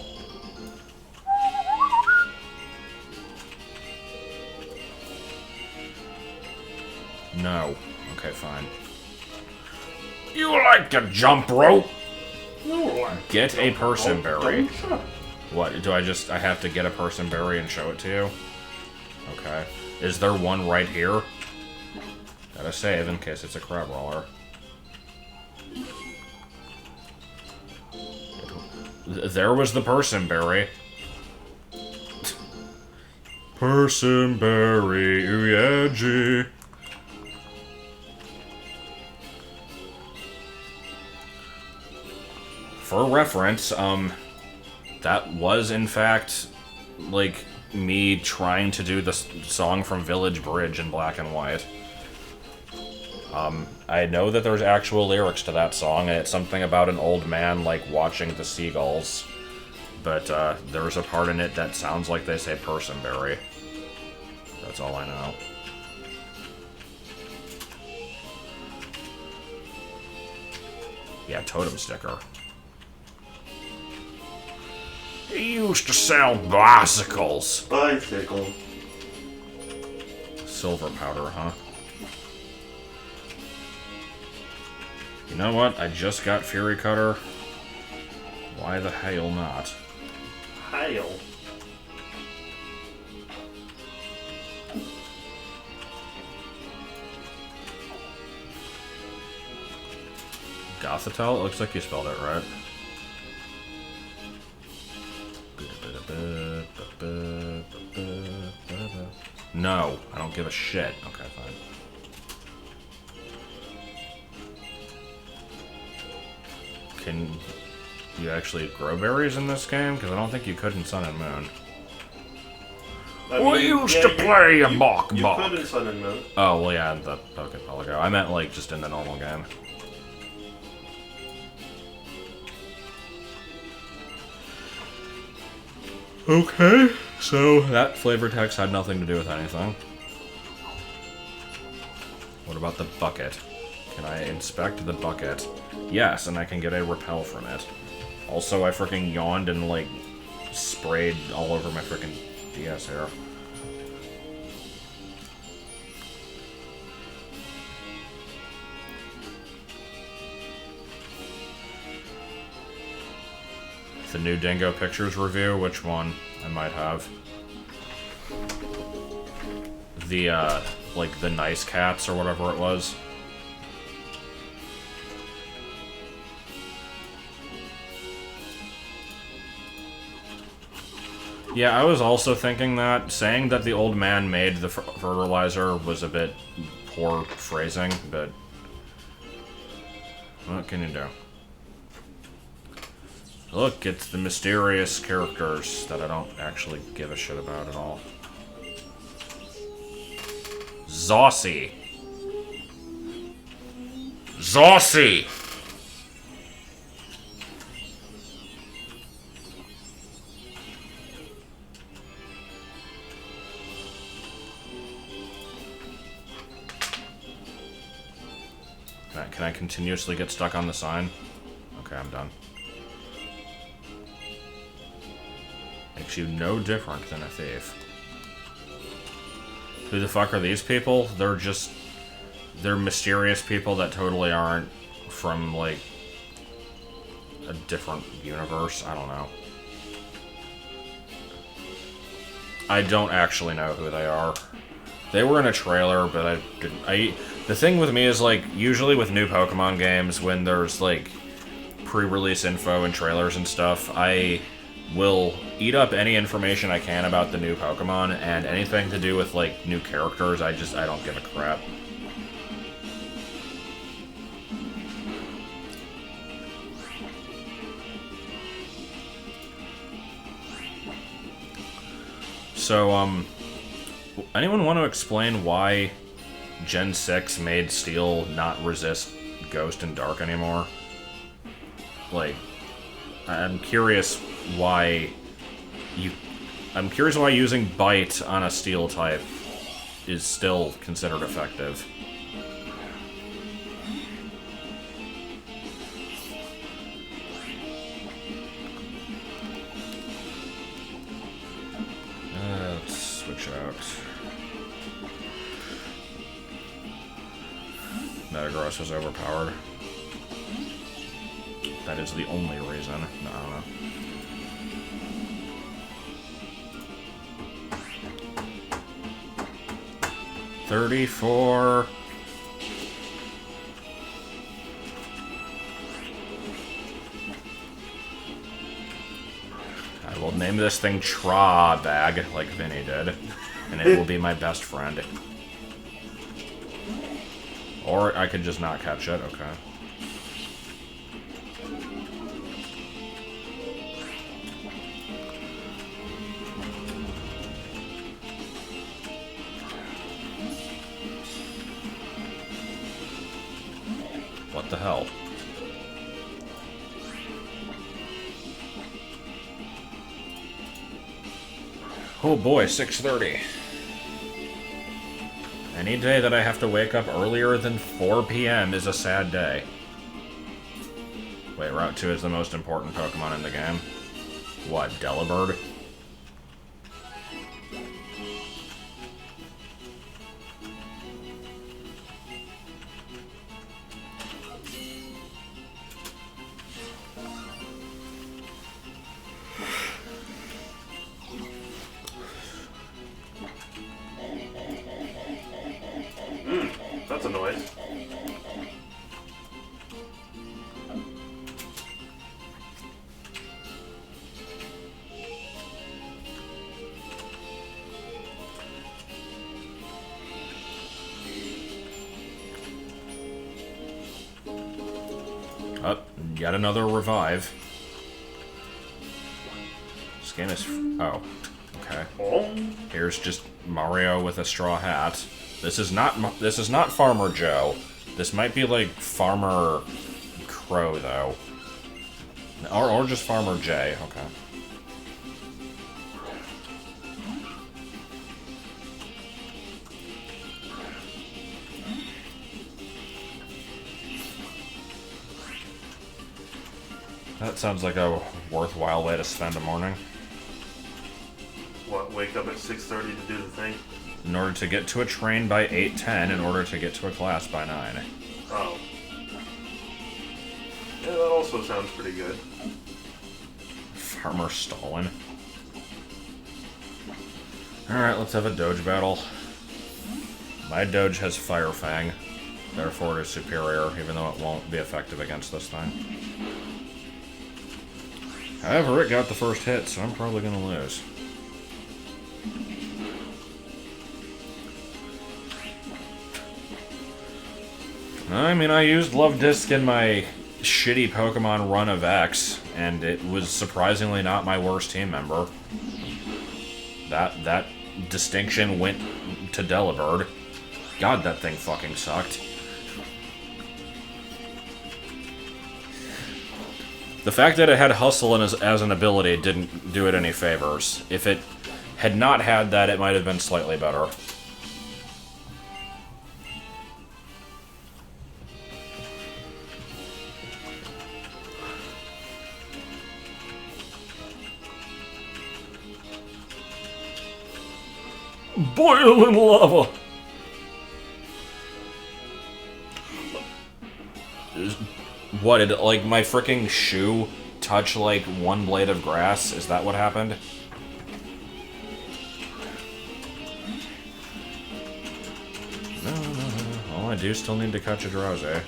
No. Okay, fine. You like to jump rope? Get a person berry. What, do I have to get a person berry and show it to you? Okay. Is there one right here? Gotta save in case it's a crab roller. There was the person berry. Person berry, ooh yeah, gee. For reference, that was, in fact, like, me trying to do the song from Village Bridge in black and white. I know that there's actual lyrics to that song, and it's something about an old man, like, watching the seagulls. But, there's a part in it that sounds like they say personberry. That's all I know. Yeah, totem sticker. He used to sell bicycles. Bicycle. Silver powder, huh? You know what? I just got Fury Cutter. Why the hell not? Hail. Gothitelle? It looks like you spelled it right. No, I don't give a shit. Okay, fine. Can you actually grow berries in this game? Because I don't think you could in Sun and Moon. We used to play a Bok Bok. You could in Sun and Moon. Oh, well, yeah, in the Pokemon Go. I meant, like, just in the normal game. Okay, so that flavor text had nothing to do with anything. What about the bucket? Can I inspect the bucket? Yes, and I can get a repel from it. Also, I freaking yawned and, like, sprayed all over my freaking DS hair. The new Dingo Pictures review, which one? I might have. The, like, the Nice Cats or whatever it was. Yeah, I was also thinking that. Saying that the old man made the fertilizer was a bit poor phrasing, but what can you do? Look, it's the mysterious characters that I don't actually give a shit about at all. Zossie! Zossie! Can I continuously get stuck on the sign? Okay, I'm done. Makes you no different than a thief. Who the fuck are these people? They're mysterious people that totally aren't from, like, a different universe. I don't know. I don't actually know who they are. They were in a trailer, but I didn't. The thing with me is, like, usually with new Pokemon games, when there's, like, pre-release info and trailers and stuff, I will eat up any information I can about the new Pokemon, and anything to do with, like, new characters, I don't give a crap. So, anyone want to explain why Gen 6 made Steel not resist Ghost and Dark anymore? Like, I'm curious why using Bite on a Steel type is still considered effective. Let's switch out. Metagross is overpowered. That is the only reason. No, I don't know. $34. I will name this thing Tra-Bag, like Vinny did, and it will be my best friend. Or I could just not catch it, okay. What the hell? Oh boy, 6:30. Any day that I have to wake up earlier than 4 p.m. is a sad day. Wait, Route 2 is the most important Pokemon in the game. What, Delibird? That's a noise. Oh, yet another revive. This game is... oh, okay. Oh. Here's just Mario with a straw hat. This is not Farmer Joe. This might be like Farmer Crow, though. Or just Farmer J, okay. That sounds like a worthwhile way to spend a morning. What, wake up at 6:30 to do the thing? In order to get to a train by 8:10, in order to get to a class by 9. Oh. Yeah, that also sounds pretty good. Farmer Stalin. Alright, let's have a Doge battle. My Doge has Fire Fang, therefore it is superior, even though it won't be effective against this thing. However, it got the first hit, so I'm probably gonna lose. I mean, I used Love Disc in my shitty Pokemon run of X, and it was surprisingly not my worst team member. That distinction went to Delibird. God, that thing fucking sucked. The fact that it had Hustle as an ability didn't do it any favors. If it had not had that, it might have been slightly better. Boiling lava! What, did, like, my freaking shoe touch, like, one blade of grass? Is that what happened? No. All I do still need to catch a Drowsy.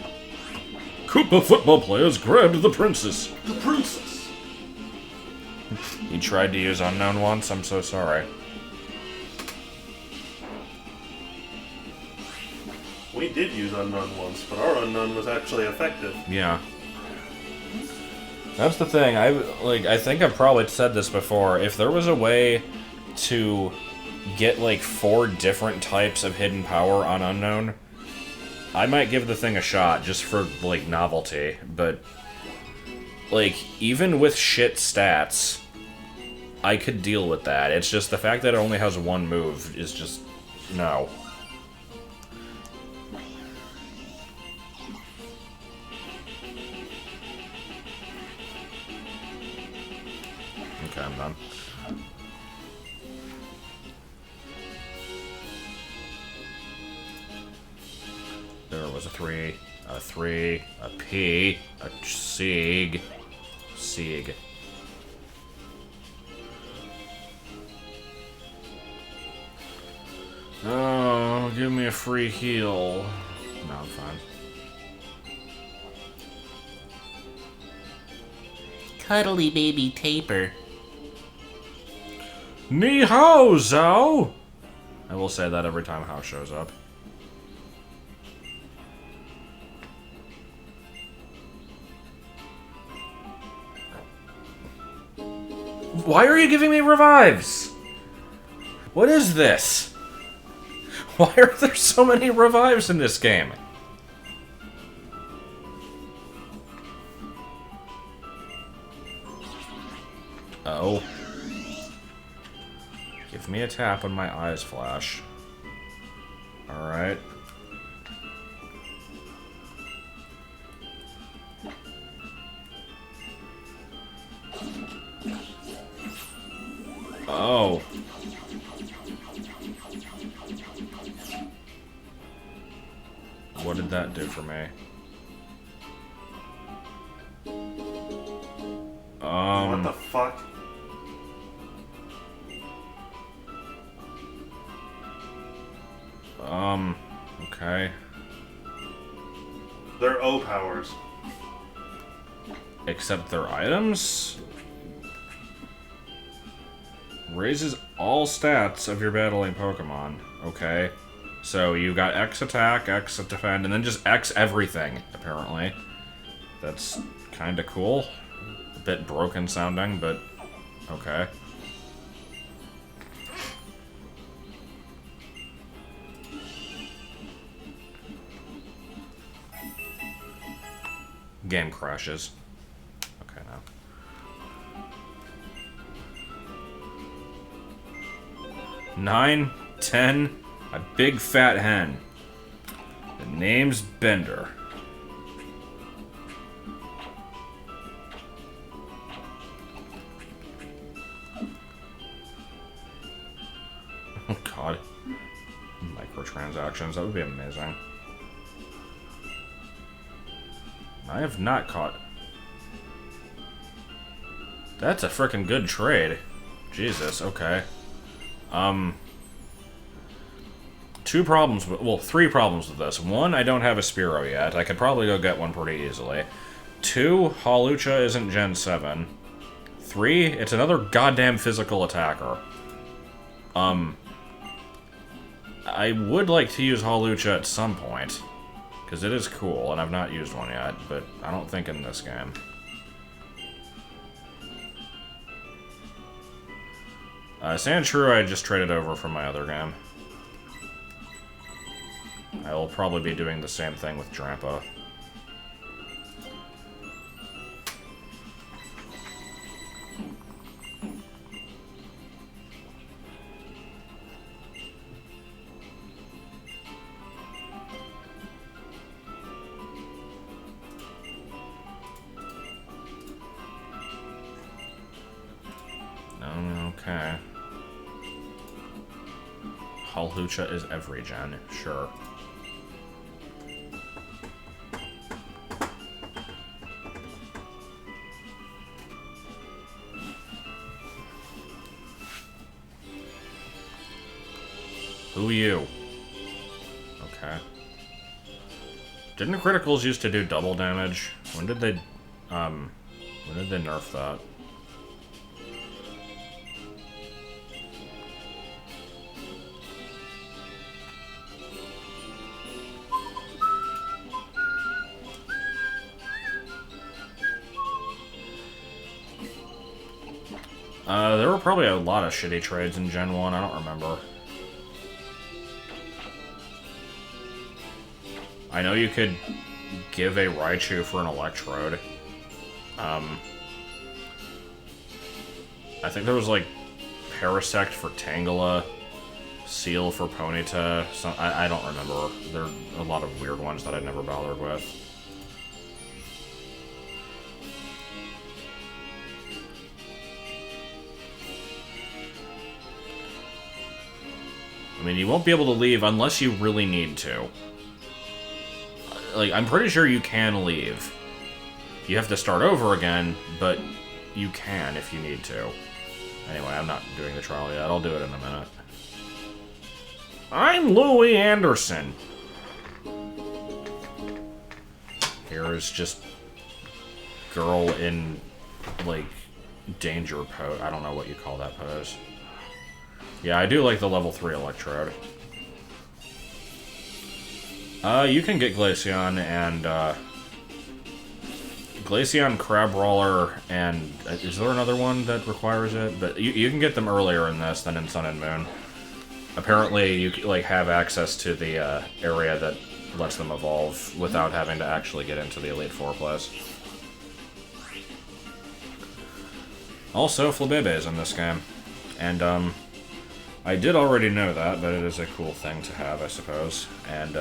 Koopa football players grabbed the princess. The princess! You tried to use Unknown once? I'm so sorry. We did use Unknown once, but our Unknown was actually effective. Yeah. That's the thing. I think I've probably said this before. If there was a way to get, like, 4 different types of hidden power on Unknown, I might give the thing a shot, just for, like, novelty. But, like, even with shit stats, I could deal with that. It's just the fact that it only has 1 move is just... no. Okay, I'm done. There was a 3, a P, a Sieg. Oh, give me a free heal. No, I'm fine. Cuddly baby Taper. Ni hao, Zhao! I will say that every time Hao shows up. Why are you giving me revives? What is this? Why are there so many revives in this game? Oh. Give me a tap when my eyes flash. Alright. Oh. What did that do for me? What the fuck? Okay. They're O powers. Except their items? Raises all stats of your battling Pokemon. Okay. So you got X attack, X defend, and then just X everything, apparently. That's kinda cool. A bit broken sounding, but okay. Game crashes. Okay, now. 9, 10, a big fat hen. The name's Bender. Oh god. Microtransactions, that would be amazing. I have not caught... That's a frickin' good trade. Jesus, okay. Three problems with this. One, I don't have a Spearow yet. I could probably go get one pretty easily. Two, Hawlucha isn't Gen 7. Three, it's another goddamn physical attacker. I would like to use Hawlucha at some point, because it is cool, and I've not used one yet, but I don't think in this game. Sandshrew I just traded over from my other game. I will probably be doing the same thing with Drampa. Okay. Hawlucha is every gen, sure. Who are you? Okay. Didn't criticals used to do double damage? When did they nerf that? There were probably a lot of shitty trades in Gen 1, I don't remember. I know you could give a Raichu for an Electrode. I think there was, like, Parasect for Tangela, Seal for Ponyta, I don't remember. There are a lot of weird ones that I never bothered with. I mean, you won't be able to leave unless you really need to. Like, I'm pretty sure you can leave. You have to start over again, but you can if you need to. Anyway, I'm not doing the trial yet. I'll do it in a minute. I'm Louis Anderson. Here is just girl in, like, danger pose. I don't know what you call that pose. Yeah, I do like the level 3 Electrode. You can get Glaceon and, Glaceon, Crabrawler, and... is there another one that requires it? But you can get them earlier in this than in Sun and Moon. Apparently, you, like, have access to the, area that lets them evolve without having to actually get into the Elite Four place. Also, Flabébé is in this game. And, I did already know that, but it is a cool thing to have, I suppose. And,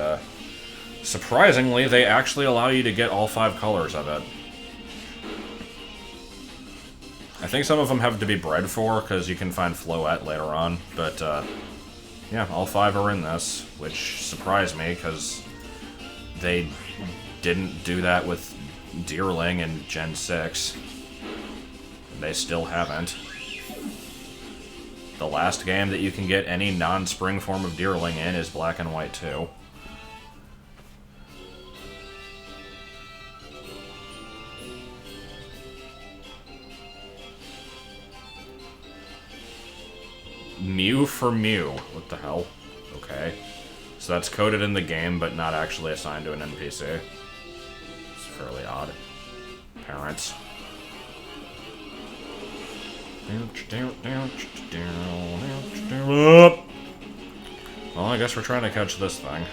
surprisingly, they actually allow you to get all 5 colors of it. I think some of them have to be bred for, because you can find Floette later on, but, yeah, all 5 are in this, which surprised me, because they didn't do that with Deerling in Gen 6. They still haven't. The last game that you can get any non-spring form of Deerling in is Black and White 2. Mew for Mew. What the hell? Okay. So that's coded in the game, but not actually assigned to an NPC. It's fairly odd. Parents. Well, I guess we're trying to catch this thing.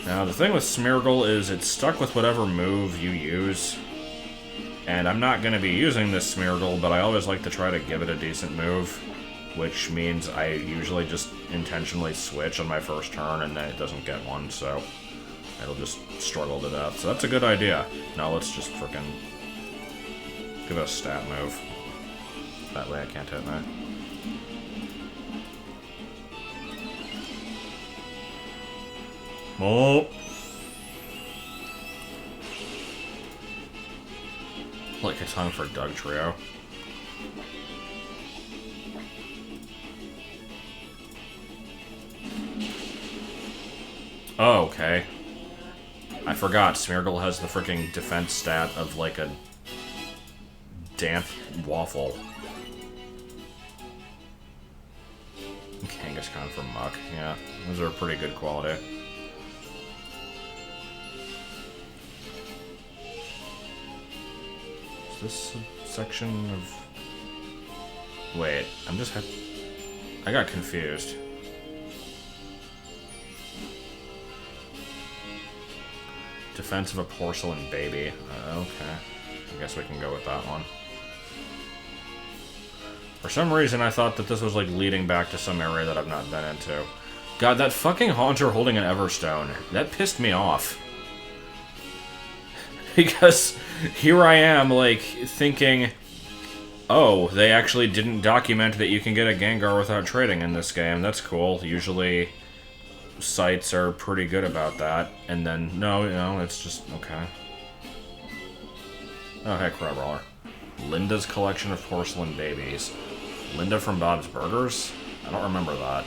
Now, the thing with Smeargle is it's stuck with whatever move you use. And I'm not going to be using this Smeargle, but I always like to try to give it a decent move. Which means I usually just intentionally switch on my first turn, and then it doesn't get one, so it'll just struggle to death. So that's a good idea. Now let's just frickin' give it a stat move. That way I can't hit me. Oh! Like a tongue for Doug Trio. Oh, okay. I forgot, Smeargle has the freaking defense stat of like a damp waffle. Kangaskhan for Muck, yeah. Those are pretty good quality. Is this a section of... Wait, I got confused. Defense of a porcelain baby. Okay. I guess we can go with that one. For some reason, I thought that this was, like, leading back to some area that I've not been into. God, that fucking Haunter holding an Everstone. That pissed me off. Because here I am, like, thinking... Oh, they actually didn't document that you can get a Gengar without trading in this game. That's cool. Usually, sites are pretty good about that. And then, no, it's just, okay. Oh, hey, Crabrawler. Linda's collection of porcelain babies. Linda from Bob's Burgers? I don't remember that.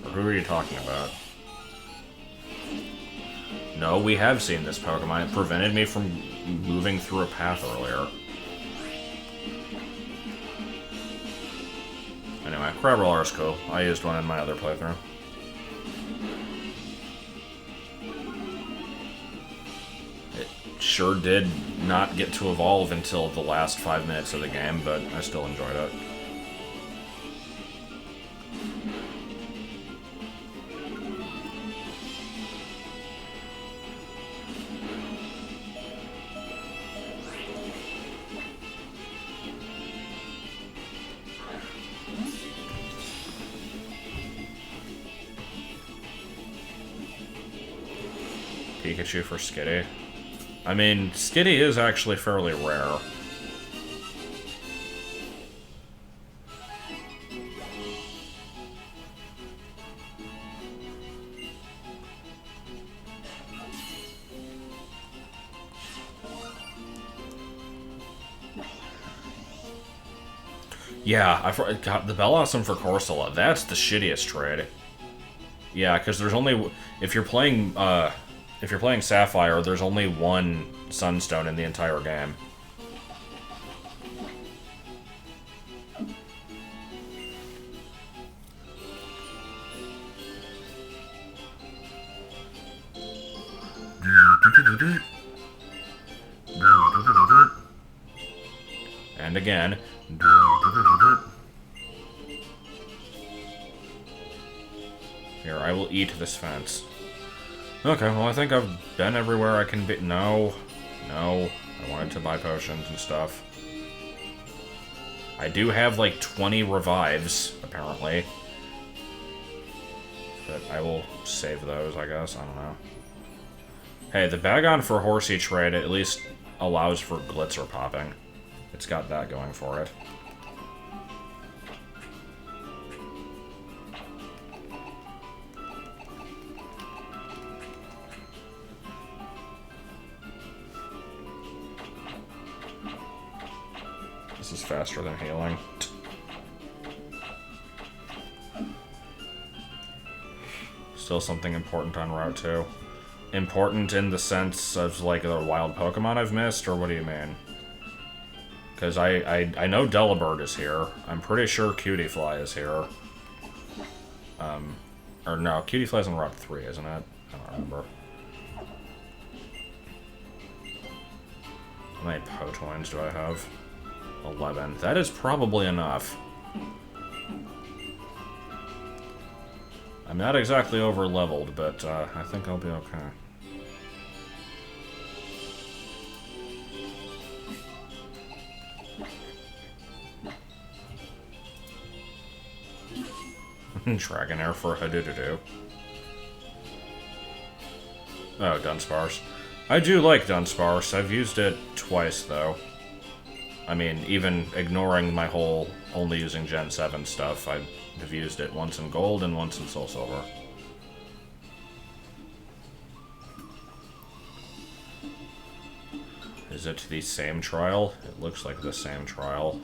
Or who are you talking about? No, we have seen this Pokemon. It prevented me from moving through a path earlier. Anyway, Crabrawler is cool. I used one in my other playthrough. It sure did not get to evolve until the last 5 minutes of the game, but I still enjoyed it. Pikachu for Skitty. I mean, Skitty is actually fairly rare. Yeah, I forgot the Bellossom for Corsola. That's the shittiest trade. Yeah, because there's only if you're playing Sapphire, there's only one Sunstone in the entire game. And again. Here, I will eat this fence. Okay, well, I think I've been everywhere I can be. No. I wanted to buy potions and stuff. I do have, like, 20 revives, apparently. But I will save those, I guess. I don't know. Hey, the Bagon for Horsey trade at least allows for Glitzer popping. It's got that going for it. This is faster than healing. Still something important on Route 2. Important in the sense of, like, the wild Pokemon I've missed, or what do you mean? Because I know Delibird is here. I'm pretty sure Cutiefly is here. Or no, Cutiefly's on Route 3, isn't it? I don't remember. How many Potoines do I have? 11. That is probably enough. I'm not exactly over-leveled, but I think I'll be okay. Dragonair for Hadoodoo. Oh, Dunsparce. I do like Dunsparce. I've used it twice, though. I mean, even ignoring my whole only using Gen 7 stuff, I have used it once in Gold and once in Soul Silver. Is it the same trial? It looks like the same trial.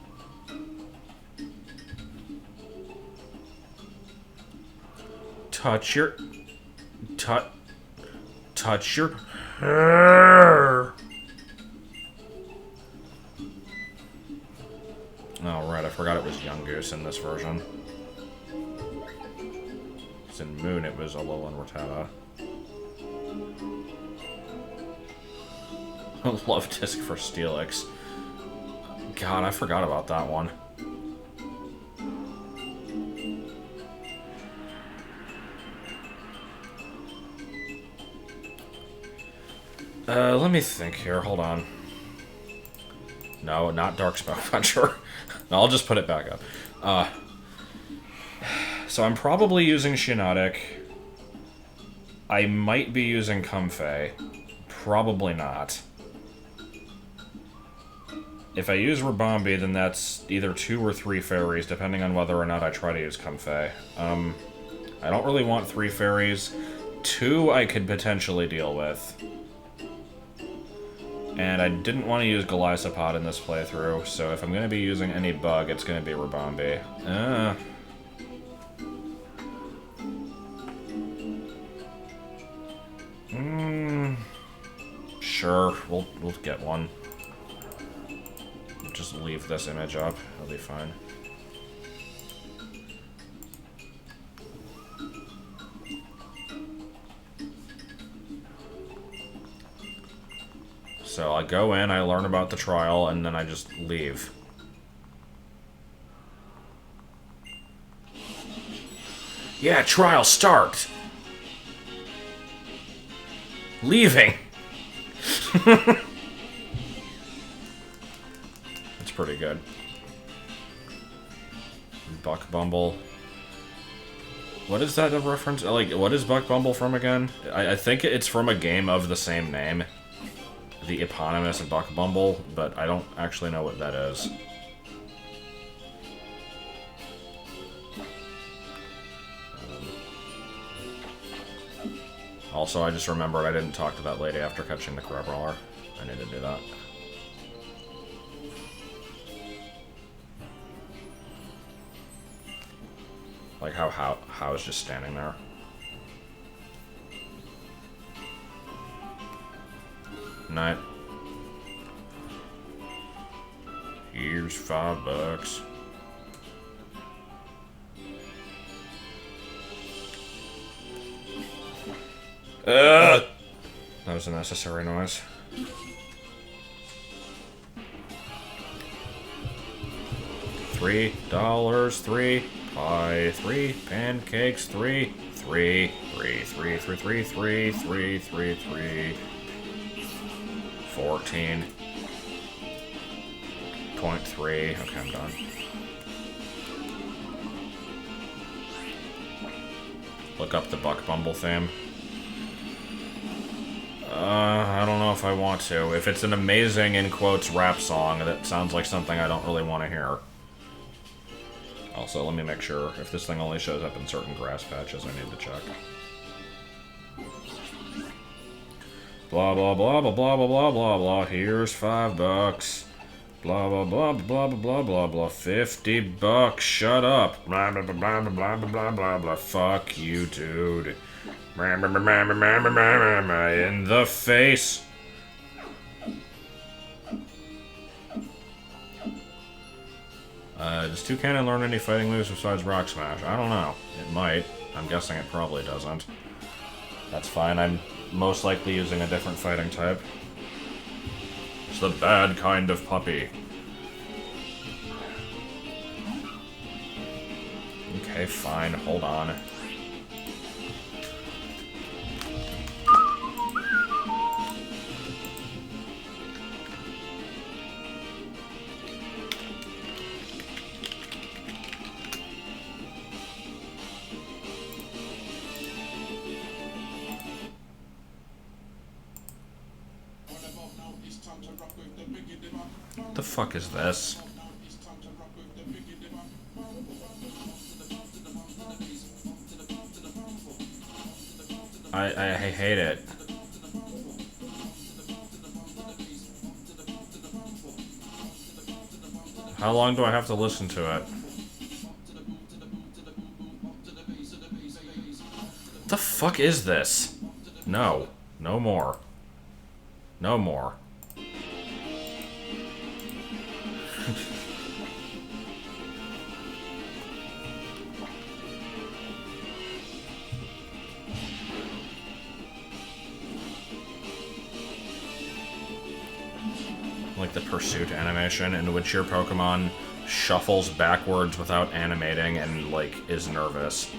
Touch your... Touch your... hair. Oh, right, I forgot it was Young Goose in this version. Because in Moon it was Alolan Rattata. Love Disc for Steelix. God, I forgot about that one. Let me think here. Hold on. No, not Dark Spell Puncher. No, I'll just put it back up. So I'm probably using Shiinotic. I might be using Comfey. Probably not. If I use Rabombi, then that's either 2 or 3 fairies, depending on whether or not I try to use Comfey. I don't really want 3 fairies. 2 I could potentially deal with. And I didn't want to use Golisopod in this playthrough, so if I'm going to be using any bug, it's going to be Rabombi. Sure, we'll get one. Just leave this image up, it'll be fine. So I go in, I learn about the trial, and then I just leave. Yeah, trial start! Leaving! It's pretty good. Buck Bumble. What is that a reference? Like, what is Buck Bumble from again? I think it's from a game of the same name. The eponymous Buck Bumble, but I don't actually know what that is. Also, I just remembered I didn't talk to that lady after catching the Crabrawler. I need to do that. Like how is just standing there. Night. Here's $5. That was a necessary noise. $3, 3 pie, 3 pancakes, 3, 3, 3, 3, 3, 3, 3, 3, 3, 3, 14.3. Okay, I'm done. Look up the Buck Bumble theme. I don't know if I want to. If it's an amazing, in quotes, rap song, that sounds like something I don't really want to hear. Also, let me make sure. If this thing only shows up in certain grass patches, I need to check. Blah, blah, blah, blah, blah, blah, blah, blah, blah. Here's $5. Blah, blah, blah, blah, blah, blah, blah, blah. $50. Shut up. Blah, blah, blah, blah, blah, blah, blah, blah, blah. Fuck you, dude. In the face. Does Toucannon learn any fighting moves besides Rock Smash? I don't know. It might. I'm guessing it probably doesn't. That's fine. I'm most likely using a different fighting type. It's the bad kind of puppy. Okay, fine. Hold on. What the fuck is this? I hate it. How long do I have to listen to it? The fuck is this? No. No more. No more. Like the pursuit animation in which your Pokemon shuffles backwards without animating and, like, is nervous.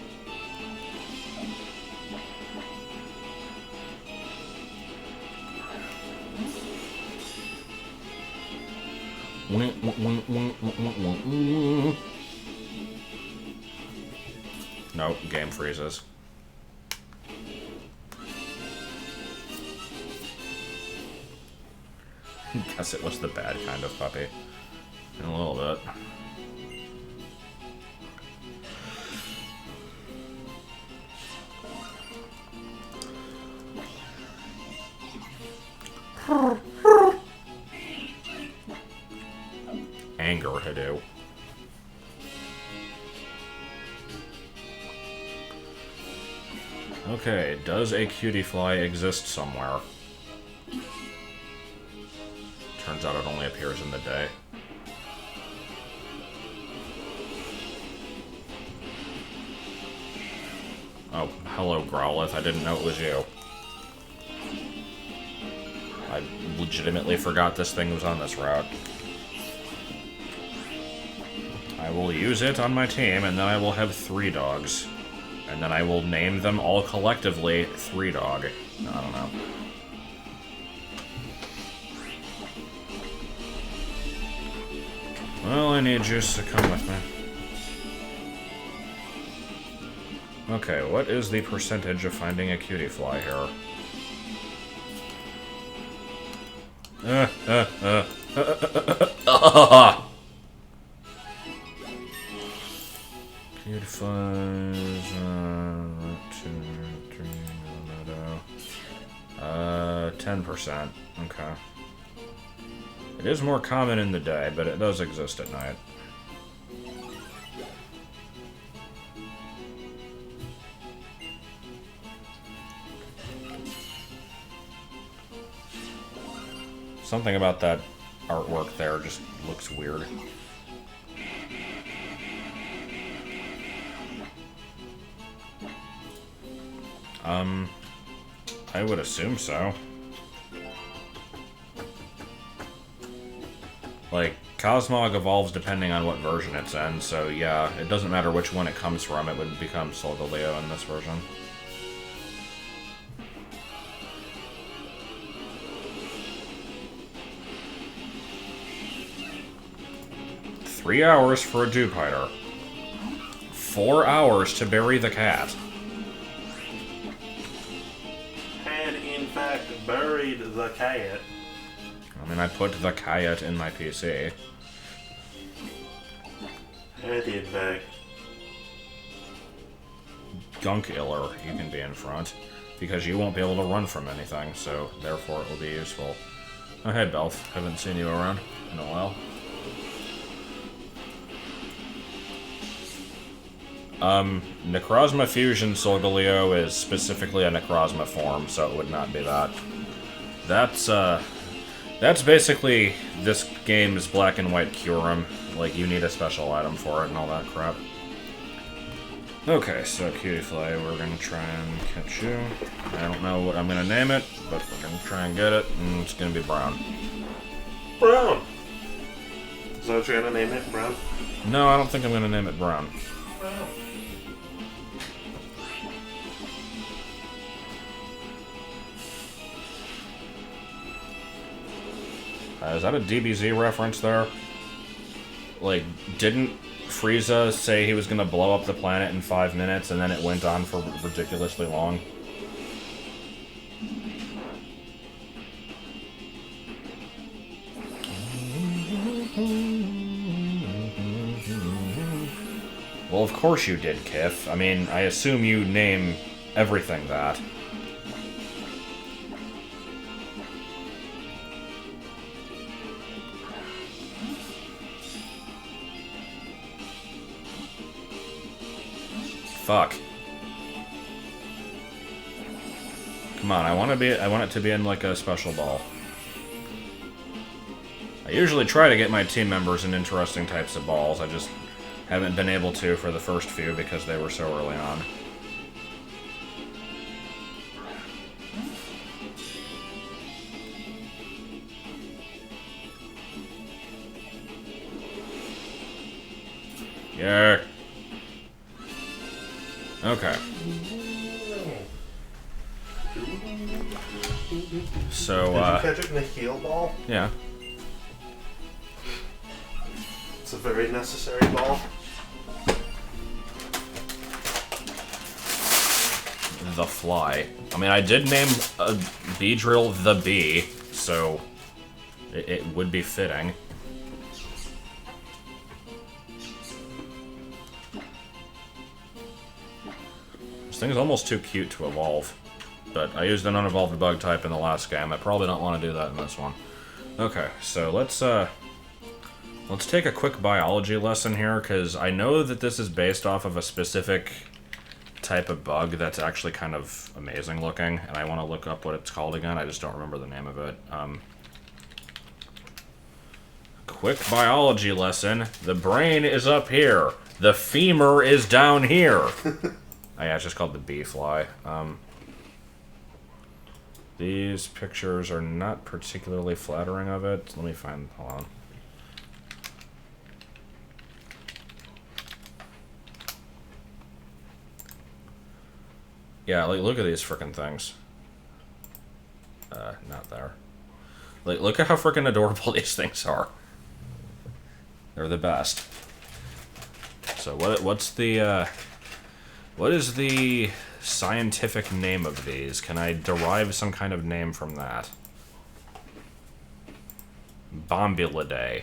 Nope, game freezes. Guess it was the bad kind of puppy. In a little bit. Anger Hideo. Okay, does a cutie fly exist somewhere? Turns out it only appears in the day. Oh, hello, Growlithe. I didn't know it was you. I legitimately forgot this thing was on this route. I will use it on my team, and then I will have 3 dogs. And then I will name them all collectively 3-Dog. I don't know. Well, I need Juice to come with me. Okay, what is the percentage of finding a cutie fly here? Cutie flies, 2, 3, 10%. Okay. It is more common in the day, but it does exist at night. Something about that artwork there just looks weird. I would assume so. Like, Cosmog evolves depending on what version it's in, so yeah, it doesn't matter which one it comes from, it would become Solgaleo in this version. Three hours for a Dewpider. 4 hours to bury the cat. Had in fact buried the cat. I mean, I put the cat in my PC. Had in fact. Gunk Iller, you can be in front. Because you won't be able to run from anything, so therefore it will be useful. Oh, hey, Belf. Haven't seen you around in a while. Necrozma Fusion Solgaleo is specifically a Necrozma form, so it would not be that. That's basically this game's black and white Kyurem. Like, you need a special item for it and all that crap. Okay, so Cutiefly, we're gonna try and catch you. I don't know what I'm gonna name it, but we're gonna try and get it, and it's gonna be Brown. Brown! Is that what you're gonna name it, Brown? No, I don't think I'm gonna name it Brown. Brown. Is that a DBZ reference there? Like, didn't Frieza say he was gonna blow up the planet in 5 minutes, and then it went on for ridiculously long? Well, of course you did, Kif. I mean, I assume you name everything that. Fuck. Come on, I want it to be in like a special ball. I usually try to get my team members in interesting types of balls. I just haven't been able to for the first few because they were so early on. Yeah. Okay. So, Did you catch it in a heal ball? yeah. It's a very necessary ball. The Fly. I mean, I did name a Beedrill the Bee, so it would be fitting. This thing is almost too cute to evolve, but I used an unevolved bug type in the last game. I probably don't want to do that in this one. Okay, so let's take a quick biology lesson here, because I know that this is based off of a specific type of bug that's actually kind of amazing looking, and I want to look up what it's called again. I just don't remember the name of it. Quick biology lesson. The brain is up here. The femur is down here. Oh, yeah, it's just called the bee fly. These pictures are not particularly flattering of it. Let me find... Hold on. Yeah, like, look at these frickin' things. Not there. Like, look at how frickin' adorable these things are. They're the best. So, what is the scientific name of these? Can I derive some kind of name from that? Bombulidae.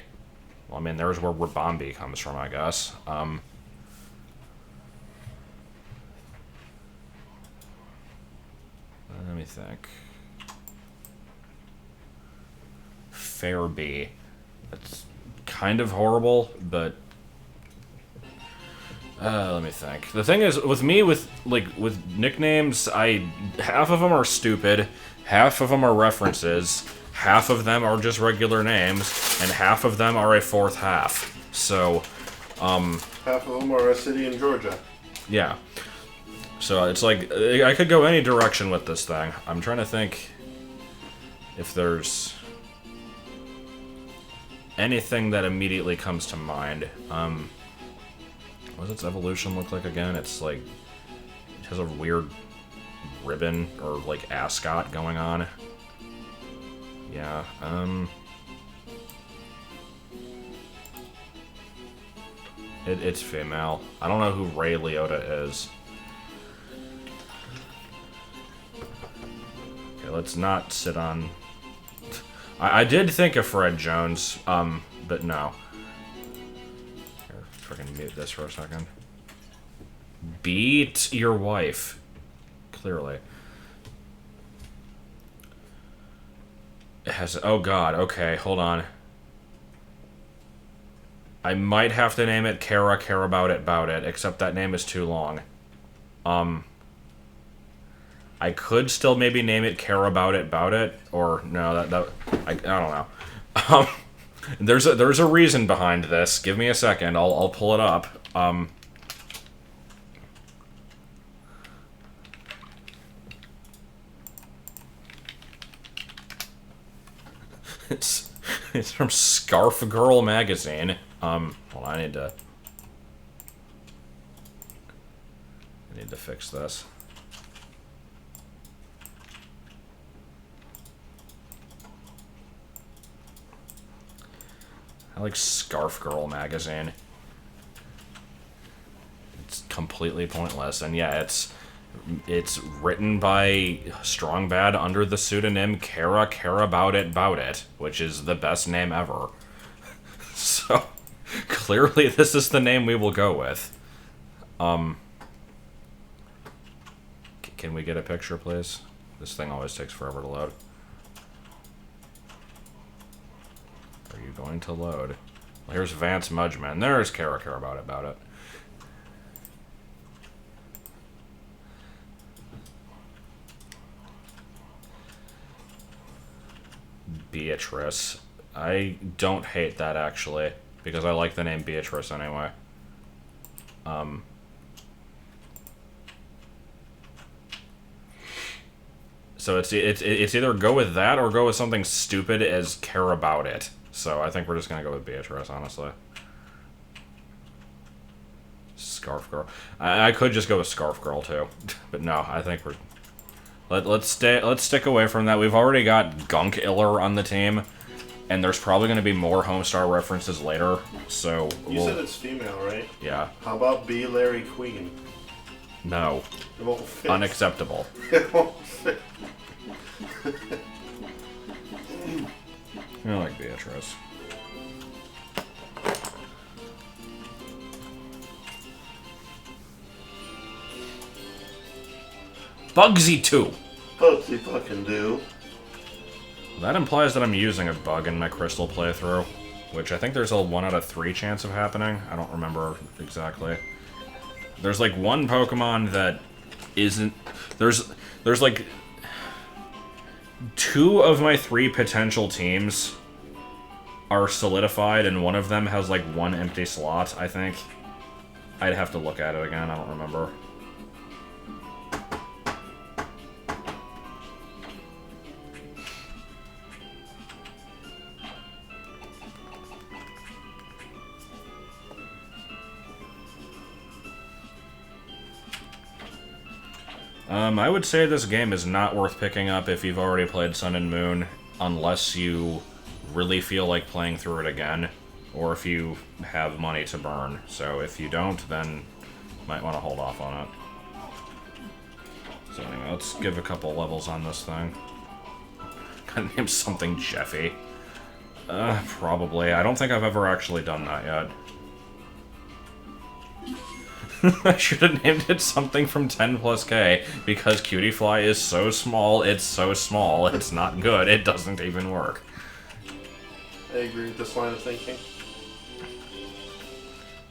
Well, I mean, there's where Rabombi comes from, I guess. Let me think. Fairbee. That's kind of horrible, but... let me think. The thing is, with me, with nicknames, half of them are stupid, half of them are references, half of them are just regular names, and half of them are a fourth half. So, Half of them are a city in Georgia. yeah. So it's like, I could go any direction with this thing. I'm trying to think if there's anything that immediately comes to mind. What does its evolution look like again? It's like, it has a weird ribbon or like ascot going on. Yeah, it's female. I don't know who Ray Liotta is. Okay, let's not sit on... I did think of Fred Jones, but no. Here, freaking mute this for a second. Beat your wife. Clearly. It has... Oh god, okay, hold on. I might have to name it Care About It, except that name is too long. I could still maybe name it Care About It, or no, I don't know. There's a reason behind this. Give me a second. I'll pull it up. It's from Scarf Girl magazine. Hold on, I need to fix this. I like Scarf Girl magazine. It's completely pointless, and yeah, it's written by Strong Bad under the pseudonym Care About It, which is the best name ever. So, clearly this is the name we will go with. Can we get a picture, please? This thing always takes forever to load. Are you going to load? Well, here's Vance Mudgeman. There's Care About It. Beatrice. I don't hate that, actually, because I like the name Beatrice anyway. So it's either go with that or go with something stupid as care about it. So I think we're just gonna go with Beatrice, honestly. Scarf Girl. I could just go with Scarf Girl too, but no, I think we're let's stick away from that. We've already got Gunk Iller on the team, and there's probably going to be more Homestar references later. So you said it's female, right? Yeah. How about B. Larry Queen? No. It won't fit. Unacceptable. It won't fit. I like Beatrice. Bugsy 2. Bugsy fucking do. That implies that I'm using a bug in my Crystal playthrough, which I think there's a 1 out of 3 chance of happening. I don't remember exactly. There's like one Pokemon that isn't... There's like 2 of my 3 potential teams are solidified, and one of them has like 1 empty slot, I think. I'd have to look at it again, I don't remember. I would say this game is not worth picking up if you've already played Sun and Moon, unless you really feel like playing through it again, or if you have money to burn. So if you don't, then you might want to hold off on it. So anyway, let's give a couple levels on this thing. Gotta name something Jeffy. Probably. I don't think I've ever actually done that yet. I should have named it something from 10 plus K, because Cutie Fly is so small, it's not good, it doesn't even work. I agree with this line of thinking.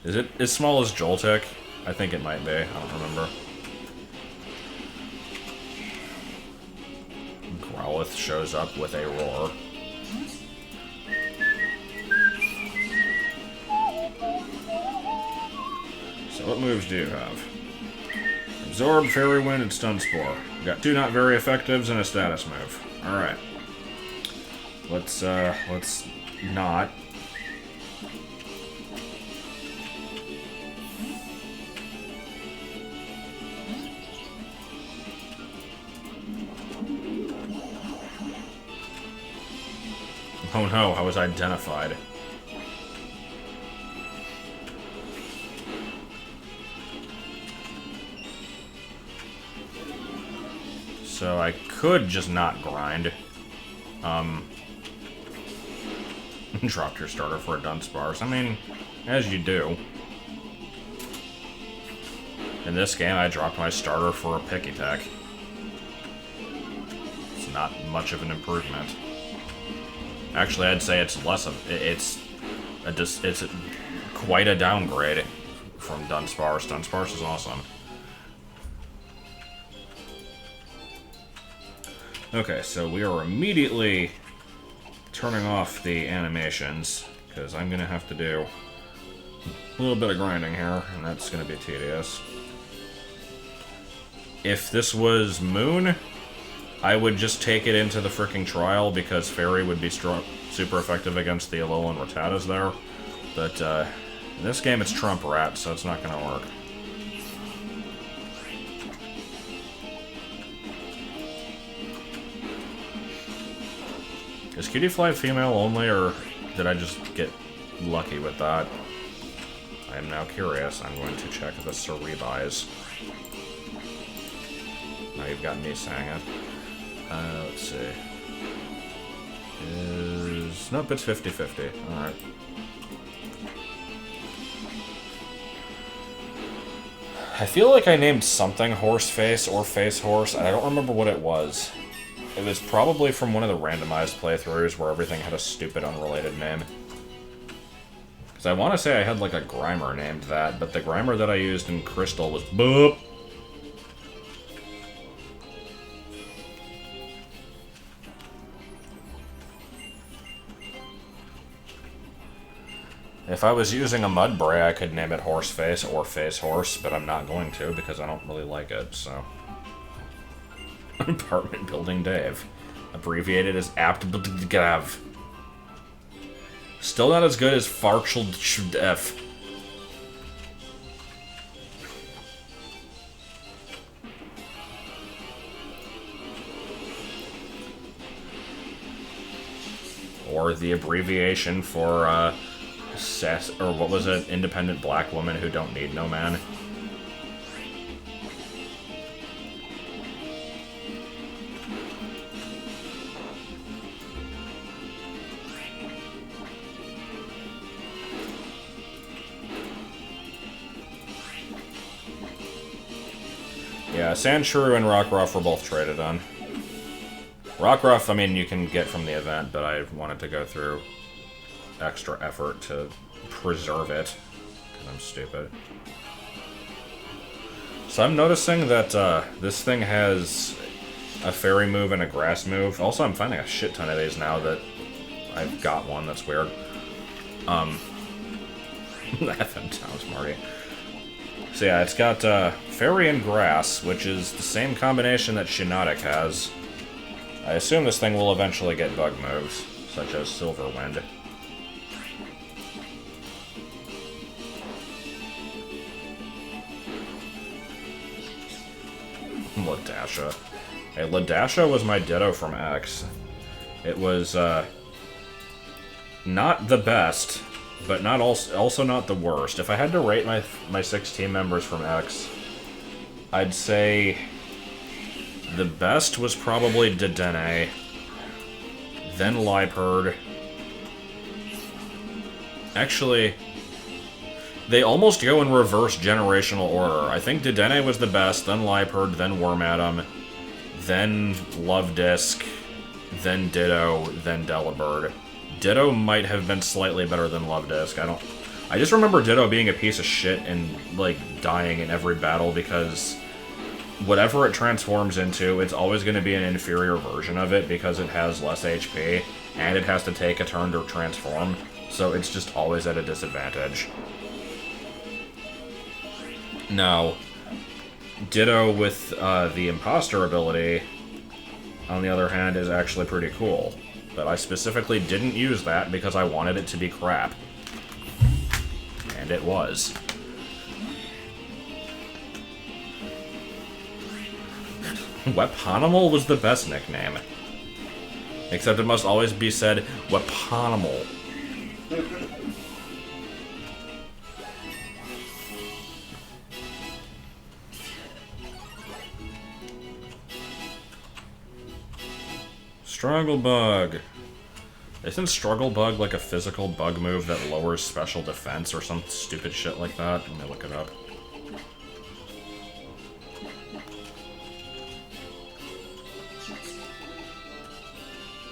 Is it as small as Joltik? I think it might be, I don't remember. Growlithe shows up with a roar. So what moves do you have? Absorb, Fairy Wind, and Stun Spore. We got 2 not very effectives and a status move. Alright. Let's not. Oh no, I was identified. So I could just not grind. Dropped your starter for a Dunsparce. I mean, as you do. In this game, I dropped my starter for a Pikitech. It's not much of an improvement. Actually, I'd say it's less of it's quite a downgrade from Dunsparce. Dunsparce is awesome. Okay, so we are immediately turning off the animations, because I'm going to have to do a little bit of grinding here, and that's going to be tedious. If this was Moon, I would just take it into the fricking trial, because Fairy would be super effective against the Alolan Rattatas there. But in this game it's Trump Rat, so it's not going to work. Is Cutie Fly female only, or did I just get lucky with that? I am now curious. I'm going to check the Cerebi's. Now you've got me saying it. Let's see. Nope, it's 50-50. Alright. I feel like I named something Horseface or Face Horse, and I don't remember what it was. It was probably from one of the randomized playthroughs where everything had a stupid unrelated name. Because I want to say I had like a Grimer named that, but the Grimer that I used in Crystal was Boop. If I was using a Mudbray, I could name it Horseface or Face Horse, but I'm not going to because I don't really like it, so. Apartment Building Dave. Abbreviated as APT-GAV. Still not as good as Farchel F. Or the abbreviation for, or what was it? Independent black woman who don't need no man. Yeah, Sandshrew and Rockruff were both traded on. Rockruff, I mean, you can get from the event, but I wanted to go through extra effort to preserve it, because I'm stupid. So I'm noticing that this thing has a fairy move and a grass move. Also, I'm finding a shit ton of these now that I've got one. That's weird. Effing sounds Marty. So yeah, it's got fairy and grass, which is the same combination that Shiinotic has. I assume this thing will eventually get bug moves, such as Silverwind. Ladasha. Hey, Ladasha was my Ditto from X. It was, not the best, but not also not the worst. If I had to rate my 6 team members from X, I'd say the best was probably Dedenne, then Liepard. Actually, they almost go in reverse generational order. I think Dedenne was the best, then Liepard, then Wormadam, then Love Disc, then Ditto, then Delibird. Ditto might have been slightly better than Love Disc. I just remember Ditto being a piece of shit and, like, dying in every battle because whatever it transforms into, it's always going to be an inferior version of it because it has less HP, and it has to take a turn to transform, so it's just always at a disadvantage. Now, Ditto with the Imposter ability, on the other hand, is actually pretty cool. But I specifically didn't use that because I wanted it to be crap. And it was. Weponimal was the best nickname. Except it must always be said, Weponimal. Struggle Bug. Isn't Struggle Bug like a physical bug move that lowers special defense or some stupid shit like that? Let me look it up.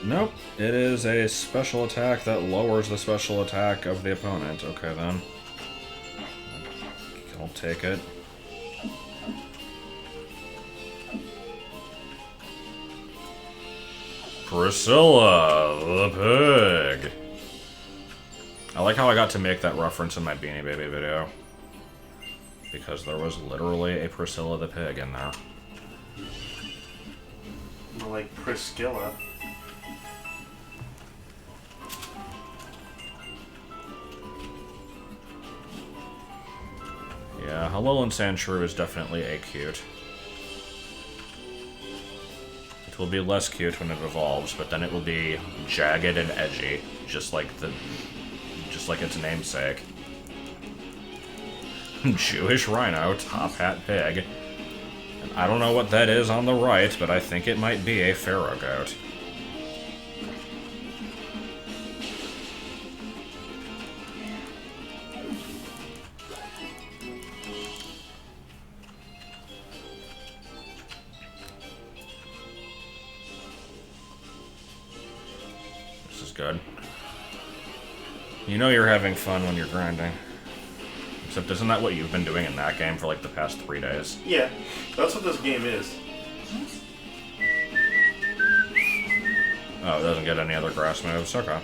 Nope, it is a special attack that lowers the special attack of the opponent. Okay then. I'll take it. Priscilla, the pig. I like how I got to make that reference in my Beanie Baby video. Because there was literally a Priscilla the pig in there. More like Priscilla. Yeah, Alolan Sandshrew is definitely a cute. It will be less cute when it evolves, but then it will be jagged and edgy, just like its namesake. Jewish Rhino, Top Hat Pig. And I don't know what that is on the right, but I think it might be a Pharaoh Goat. Good. You know you're having fun when you're grinding. Except isn't that what you've been doing in that game for like the past 3 days? Yeah, that's what this game is. Oh, it doesn't get any other grass moves? Okay.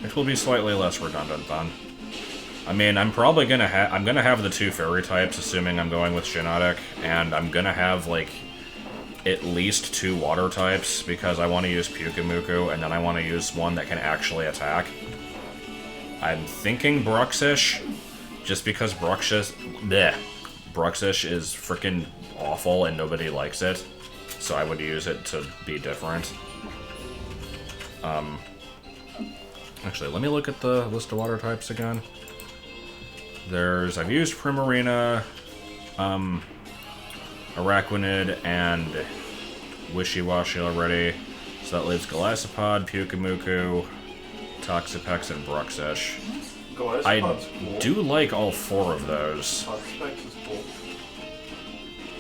Which will be slightly less redundant then. I mean, I'm probably gonna have the 2 fairy types, assuming I'm going with Genetic, and I'm gonna have, like, at least 2 water types, because I want to use Pyukumuku, and then I want to use one that can actually attack. I'm thinking Bruxish, just because Bruxish is freaking awful and nobody likes it, so I would use it to be different. Actually, let me look at the list of water types again. I've used Primarina, Araquanid, and Wishy-Washy already. So that leaves Golisopod, Pyukumuku, Toxapex, and Bruxish. I cool. do like all 4 of those. Toxapex is cool.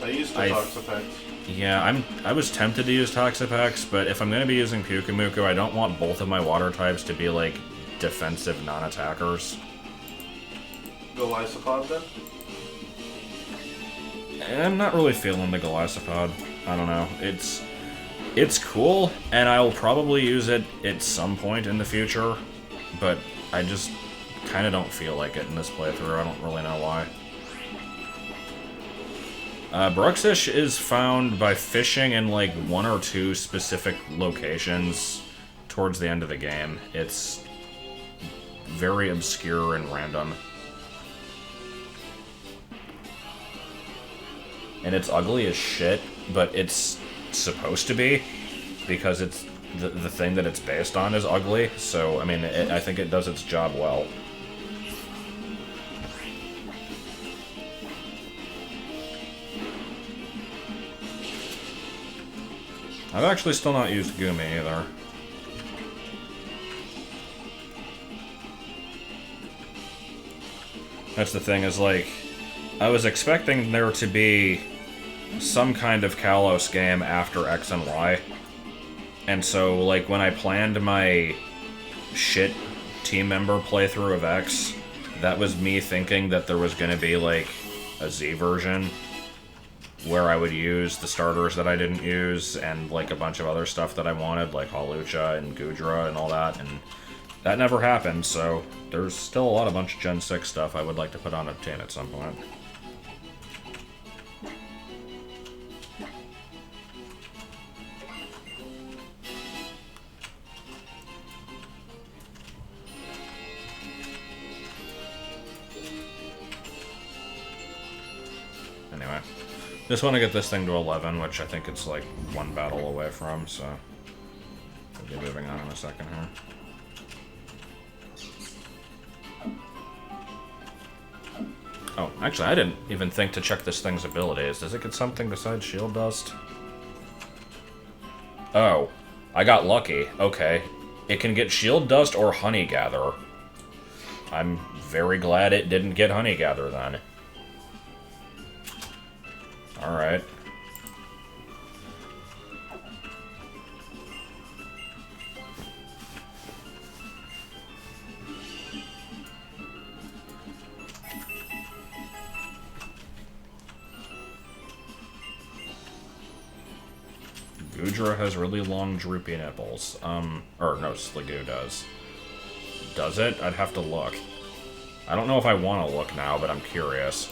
I used the Toxapex. Yeah, I was tempted to use Toxapex, but if I'm going to be using Pyukumuku, I don't want both of my water types to be, like, defensive non-attackers. Golisopod, then? I'm not really feeling the Golisopod. I don't know. It's cool, and I'll probably use it at some point in the future, but I just kind of don't feel like it in this playthrough. I don't really know why. Bruxish is found by fishing in, like, 1 or 2 specific locations towards the end of the game. It's very obscure and random. And it's ugly as shit, but it's supposed to be, because it's the thing that it's based on is ugly, so, I mean, I think it does its job well. I've actually still not used Gumi either. That's the thing, is like, I was expecting there to be some kind of Kalos game after X and Y. And so, like, when I planned my shit team member playthrough of X, that was me thinking that there was gonna be, like, a Z version where I would use the starters that I didn't use and, like, a bunch of other stuff that I wanted, like Hawlucha and Gudra and all that, and that never happened, so there's still a bunch of Gen 6 stuff I would like to put on Obtain at some point. Anyway, just want to get this thing to 11, which I think it's like 1 battle away from, so we'll be moving on in a second here. Oh, actually, I didn't even think to check this thing's abilities. Does it get something besides Shield Dust? Oh, I got lucky. Okay. It can get Shield Dust or Honey Gather. I'm very glad it didn't get Honey Gather then. Alright. Gudra has really long, droopy nipples. Or no, Sliggoo does. Does it? I'd have to look. I don't know if I want to look now, but I'm curious.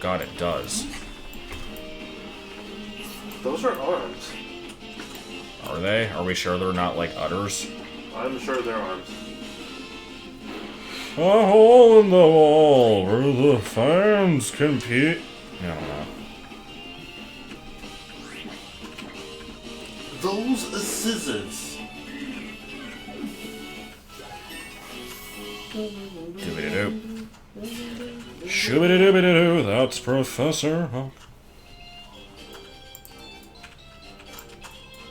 God, it does. Those are arms. Are they? Are we sure they're not, like, udders? I'm sure they're arms. A hole in the wall where the fans compete. I don't know. Those are scissors. Doobity-doo. Shooby-doo-doo-doo, that's Professor Hulk.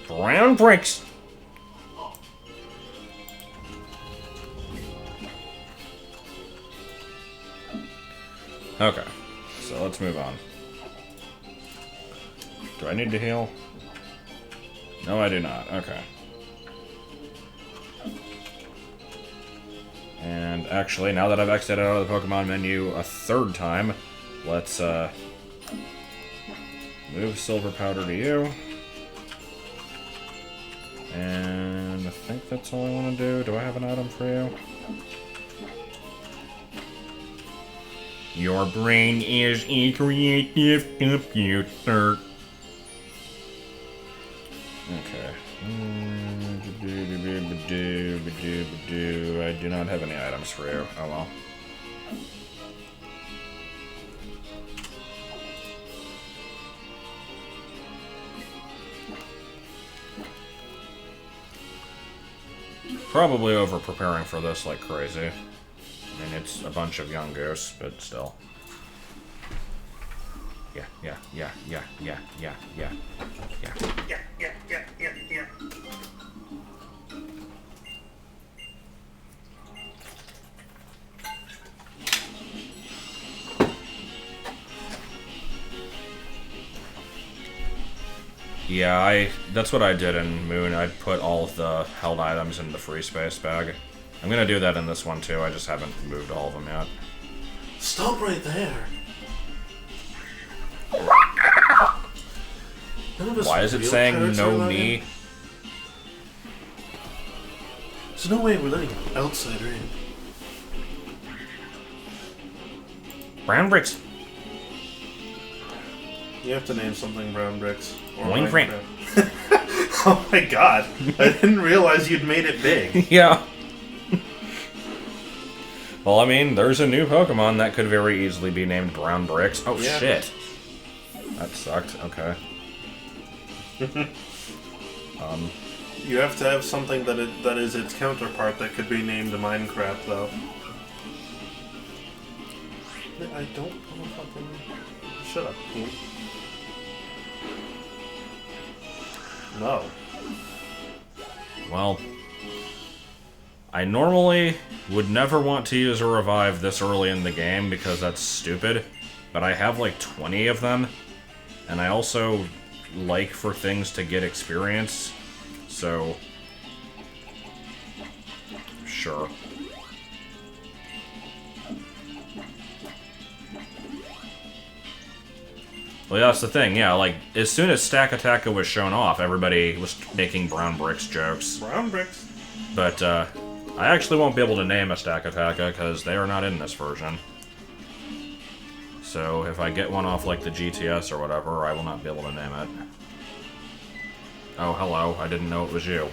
Brown bricks. Okay, so let's move on. Do I need to heal? No, I do not. Okay. And actually, now that I've exited out of the Pokemon menu a 3rd time, let's Move silver powder to you. And I think that's all I want to do. Do I have an item for you? Your brain is a creative computer. Okay. I do not have any items for you. Oh well. Probably over preparing for this like crazy. I mean, it's a bunch of young goose, but still. Yeah. Yeah, that's what I did in Moon. I put all of the held items in the free space bag. I'm gonna do that in this one too, I just haven't moved all of them yet. Stop right there. Why is it saying no me? There's no way we're letting an outsider in. Brown bricks. You have to name something brown bricks. Wing print. Oh my god. I didn't realize you'd made it big. Yeah. Well, I mean, there's a new Pokemon that could very easily be named Brown Bricks. Oh, yeah. Shit. That sucked. Okay. You have to have something that is its counterpart that could be named Minecraft, though. I don't want to fucking... Shut up, team. No. Well, I normally would never want to use a revive this early in the game because that's stupid, but I have like 20 of them, and I also like for things to get experience, so sure. Well, that's the thing, yeah, like, as soon as Stack Attacka was shown off, everybody was making Brown Bricks jokes. Brown bricks? But, I actually won't be able to name a Stack Attacka, because they are not in this version. So, if I get one off, like, the GTS or whatever, I will not be able to name it. Oh, hello, I didn't know it was you.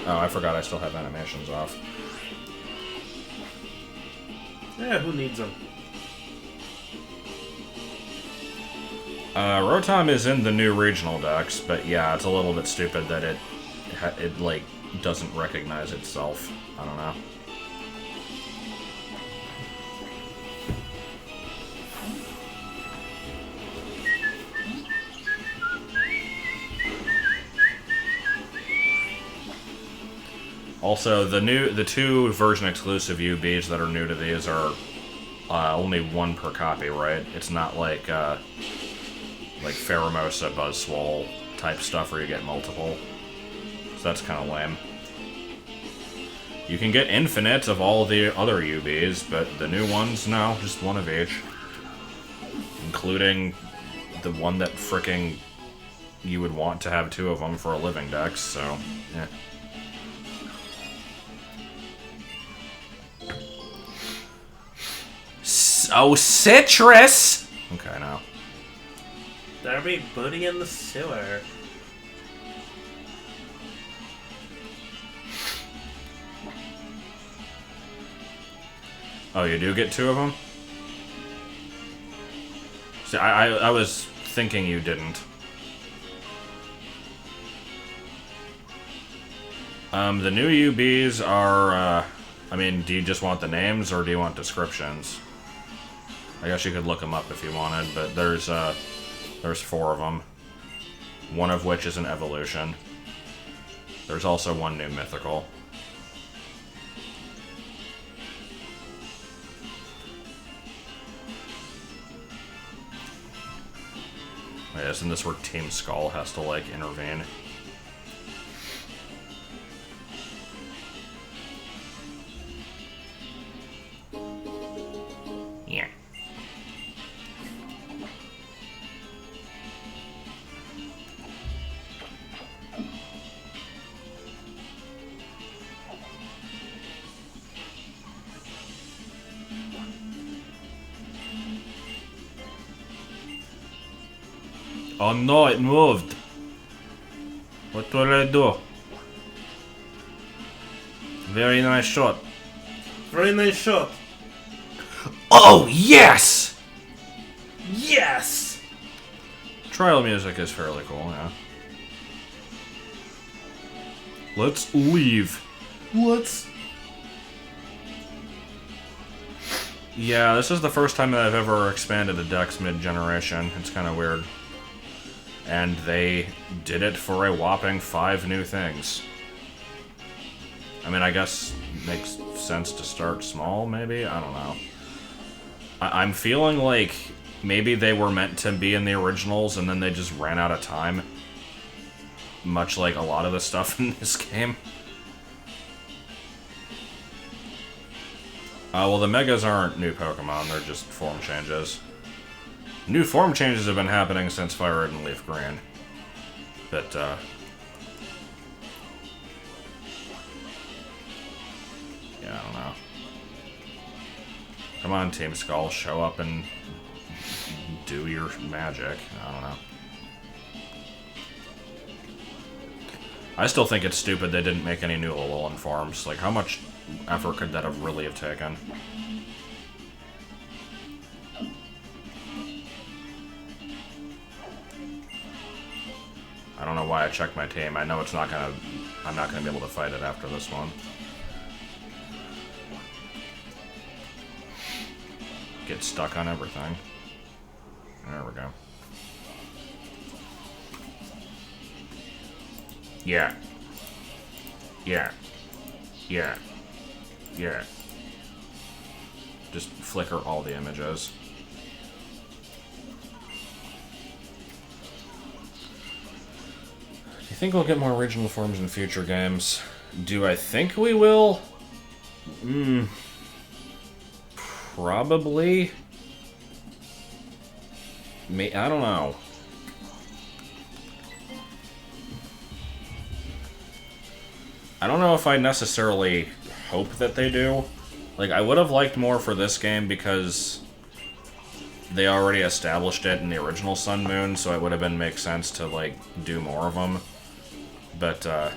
Oh, I forgot I still have animations off. Yeah, who needs them? Rotom is in the new regional decks, but yeah, it's a little bit stupid that it like, doesn't recognize itself. I don't know. Also, the two version exclusive UBs that are new to these are only one per copy, right? It's not like Pheromosa, Buzzswole type stuff where you get multiple. So that's kind of lame. You can get infinite of all the other UBs, but the new ones, no, just one of each. Including the one that fricking you would want to have two of them for a living dex, so, yeah. Oh, citrus! Okay, now. There be booty in the sewer. Oh, you do get two of them? See, I was thinking you didn't. The new UBs are, I mean, do you just want the names, or do you want descriptions? I guess you could look them up if you wanted, but there's 4 of them. One of which is an evolution. There's also one new mythical. Wait, isn't this where Team Skull has to, like, intervene? Yeah. Oh no, it moved. What will I do? Very nice shot. Very nice shot. Oh, yes! Yes! Trial music is fairly cool, yeah. Let's leave. Let's. Yeah, this is the first time that I've ever expanded a Dex mid-generation. It's kind of weird. And they did it for a whopping 5 new things. I mean, I guess it makes sense to start small, maybe? I don't know. I'm feeling like maybe they were meant to be in the originals and then they just ran out of time. Much like a lot of the stuff in this game. Well, the Megas aren't new Pokemon, they're just form changes. New form changes have been happening since Fire Red and Leaf Green. But, yeah, I don't know. Come on, Team Skull, show up and do your magic. I don't know. I still think it's stupid they didn't make any new Alolan forms. Like, how much effort could that have really have taken? I don't know why I checked my team. I know it's not gonna... I'm not gonna be able to fight it after this one. Get stuck on everything. There we go. Yeah. Yeah. Yeah. Yeah. Just flicker all the images. Do you think we'll get more original forms in future games? Do I think we will? Probably. I don't know. I don't know if I necessarily hope that they do. Like, I would have liked more for this game because they already established it in the original Sun Moon, so it would have been make sense to, like, do more of them. But, I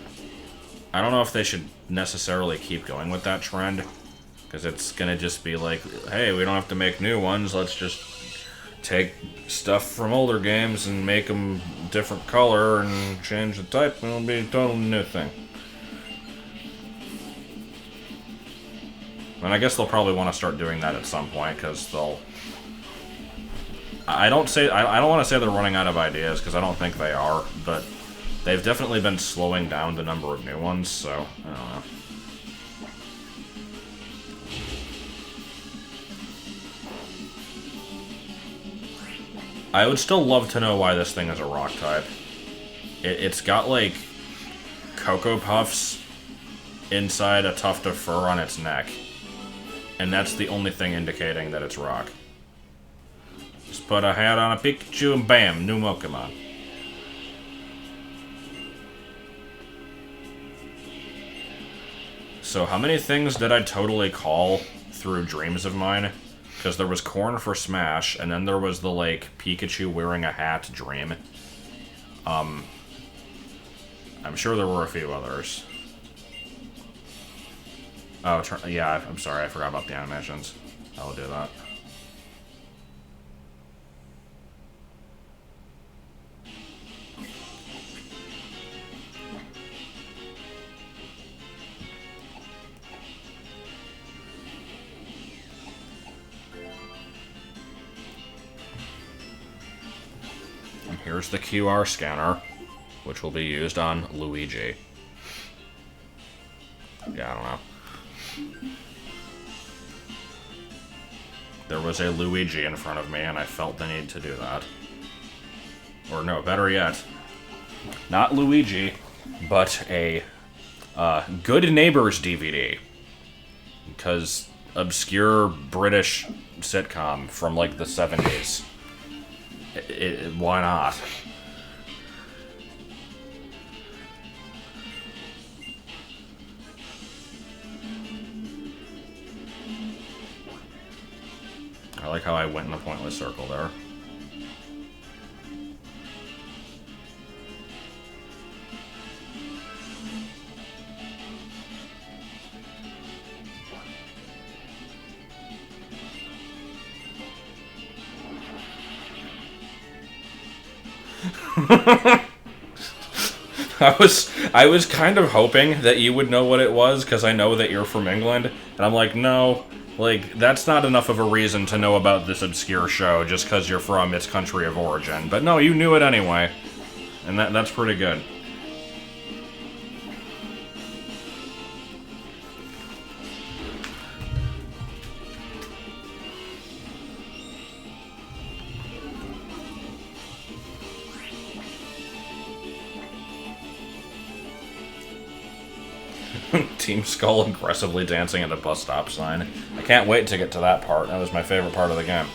don't know if they should necessarily keep going with that trend, because it's gonna just be like, hey, we don't have to make new ones, let's just take stuff from older games and make them different color and change the type, and it'll be a totally new thing. And I guess they'll probably want to start doing that at some point, because they'll... I don't want to say they're running out of ideas, because I don't think they are, but they've definitely been slowing down the number of new ones, so, I don't know. I would still love to know why this thing is a rock type. It's got, like, Cocoa Puffs inside a tuft of fur on its neck. And that's the only thing indicating that it's rock. Just put a hat on a Pikachu and bam, new Pokemon. So how many things did I totally call through dreams of mine? Because there was Corn for Smash, and then there was the, like, Pikachu wearing a hat dream. I'm sure there were a few others. Oh, yeah, I'm sorry, I forgot about the animations. I'll do that. And here's the QR scanner, which will be used on Luigi. Yeah, I don't know. There was a Luigi in front of me, and I felt the need to do that. Or no, better yet, not Luigi, but a Good Neighbors DVD. Because obscure British sitcom from like the 70s. Why not? I like how I went in a pointless circle there. I was kind of hoping that you would know what it was, because I know that you're from England, and I'm like, no, like, that's not enough of a reason to know about this obscure show just because you're from its country of origin. But no, you knew it anyway, and that's pretty good. Team Skull aggressively dancing at a bus stop sign. I can't wait to get to that part. That was my favorite part of the game.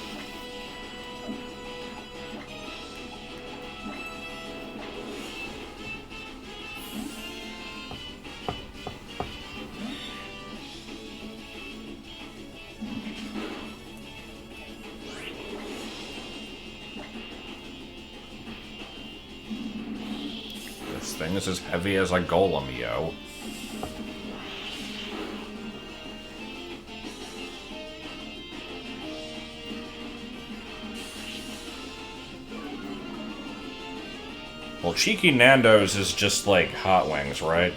This thing is as heavy as a golem, yo. Well, Cheeky Nando's is just like hot wings, right?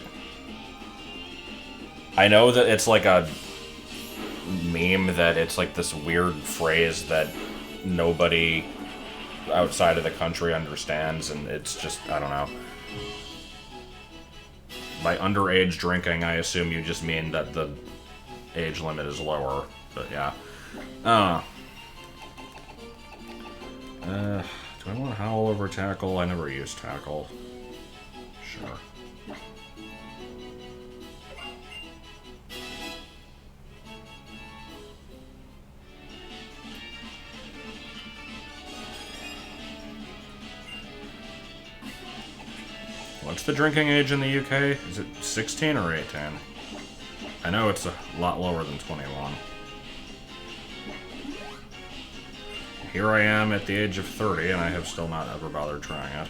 I know that it's like a meme, that it's like this weird phrase that nobody outside of the country understands, and it's just, I don't know. By underage drinking, I assume you just mean that the age limit is lower, but yeah. Do I want Howl over Tackle? I never use Tackle. Sure. What's the drinking age in the UK? Is it 16 or 18? I know it's a lot lower than 21. Here I am at the age of 30, and I have still not ever bothered trying it.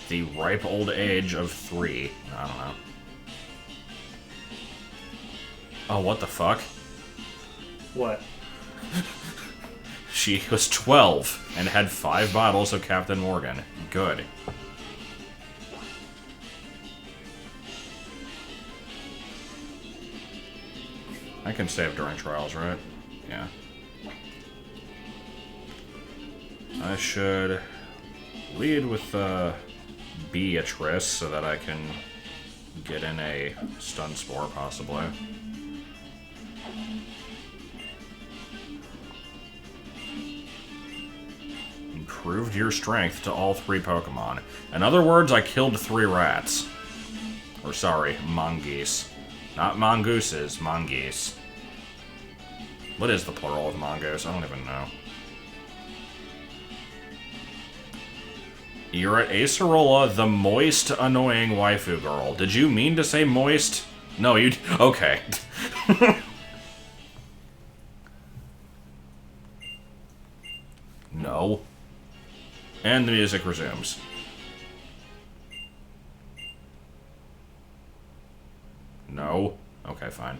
The ripe old age of 3. I don't know. Oh, what the fuck? What? She was 12 and had 5 bottles of Captain Morgan. Good. I can save during trials, right? Yeah. I should lead with Beatrice so that I can get in a stun spore, possibly. Improved your strength to all 3 Pokemon. In other words, I killed 3 rats. Or sorry, mongoose. Not mongooses, mongoose. What is the plural of mongoose? I don't even know. You're at Acerola, the moist, annoying waifu girl. Did you mean to say moist? No, you... Okay. No. And the music resumes. No. Okay, fine.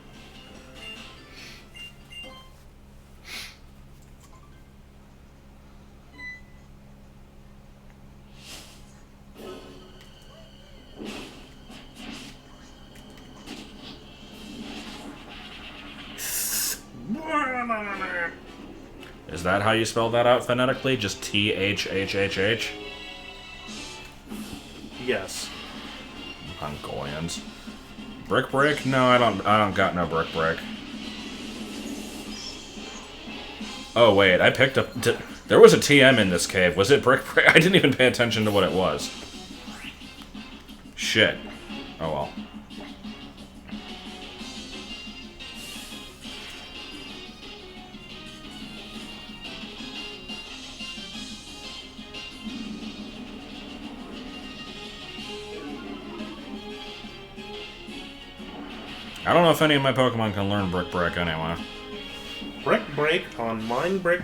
Is that how you spell that out phonetically? Just T-H-H-H-H? Yes. Mongolians. Brick break? No, I don't got no brick break. Oh, wait, I picked up... There was a TM in this cave. Was it Brick Break? I didn't even pay attention to what it was. Shit. Oh, well. I don't know if any of my Pokemon can learn Brick Break anyway. Brick Break on Mine Brick.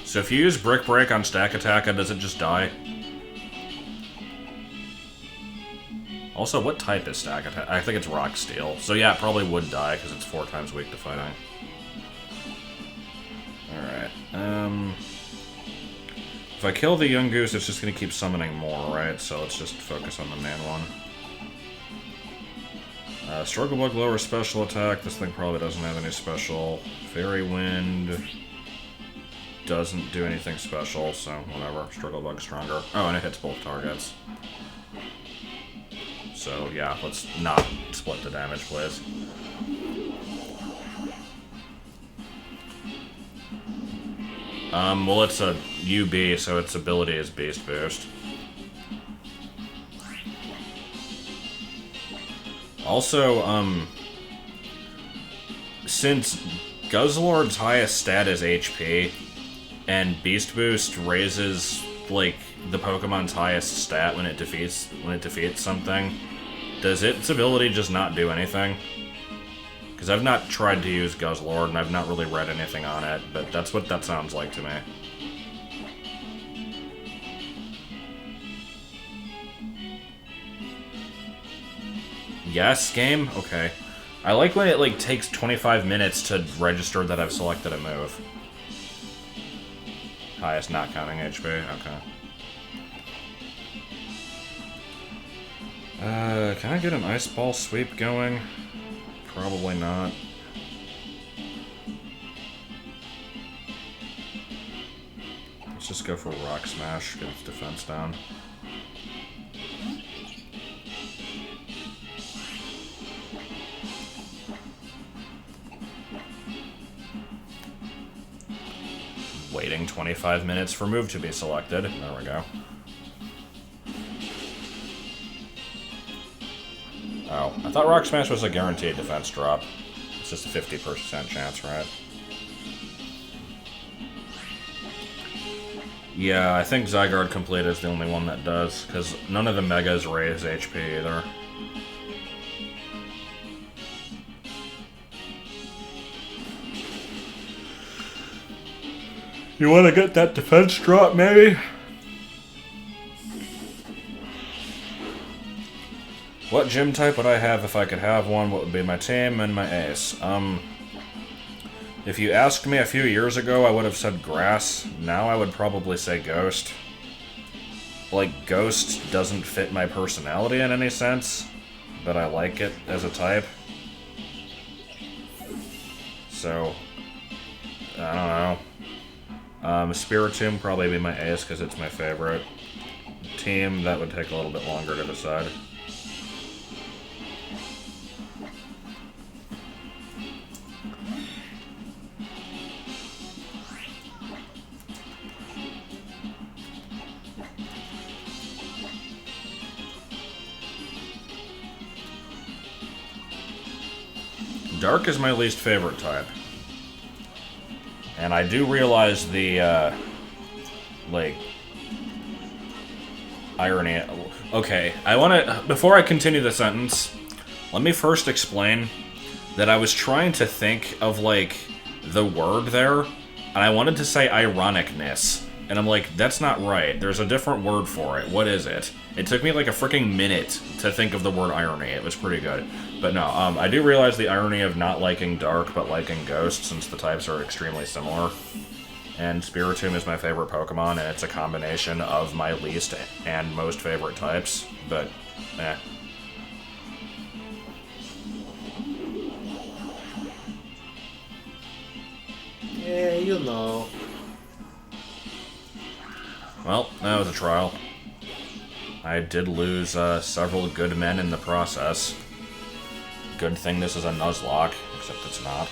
So if you use Brick Break on Stack Attack, does it just die? Also, what type is Stack Attack? I think it's Rock Steel. So yeah, it probably would die, because it's 4 times weak to fighting. Alright, if I kill the young goose, it's just gonna keep summoning more, right? So let's just focus on the main one. Struggle Bug lower special attack. This thing probably doesn't have any special. Fairy Wind doesn't do anything special, so whatever. Struggle Bug stronger. Oh, and it hits both targets. So yeah, let's not split the damage, please. Well, it's a UB, so its ability is Beast Boost. Also, since Guzzlord's highest stat is HP, and Beast Boost raises, like, the Pokemon's highest stat when it defeats something, does its ability just not do anything? Because I've not tried to use Guzzlord, and I've not really read anything on it, but that's what that sounds like to me. Yes, game? Okay. I like when it, like, takes 25 minutes to register that I've selected a move. Highest not counting HP, okay. Can I get an Ice Ball sweep going? Probably not. Let's just go for Rock Smash, get its defense down. Waiting 25 minutes for move to be selected. There we go. Oh, I thought Rock Smash was a guaranteed defense drop. It's just a 50% chance, right? Yeah, I think Zygarde Complete is the only one that does, because none of the Megas raise HP either. You want to get that defense drop, maybe? What gym type would I have if I could have one? What would be my team and my ace? If you asked me a few years ago, I would have said grass. Now I would probably say ghost. Like, ghost doesn't fit my personality in any sense, but I like it as a type. So, I don't know. Spiritomb probably be my ace because it's my favorite. Team, that would take a little bit longer to decide. Dark is my least favorite type. And I do realize the, like, irony. Okay, I want to... Before I continue the sentence, let me first explain that I was trying to think of, like, the word there, and I wanted to say ironicness. And I'm like, that's not right. There's a different word for it. What is it? It took me like a freaking minute to think of the word irony. It was pretty good. But no, I do realize the irony of not liking Dark, but liking Ghost, since the types are extremely similar. And Spiritomb is my favorite Pokemon, and it's a combination of my least and most favorite types. But, eh. Yeah, you know. Well, that was a trial. I did lose several good men in the process. Good thing this is a Nuzlocke, except it's not.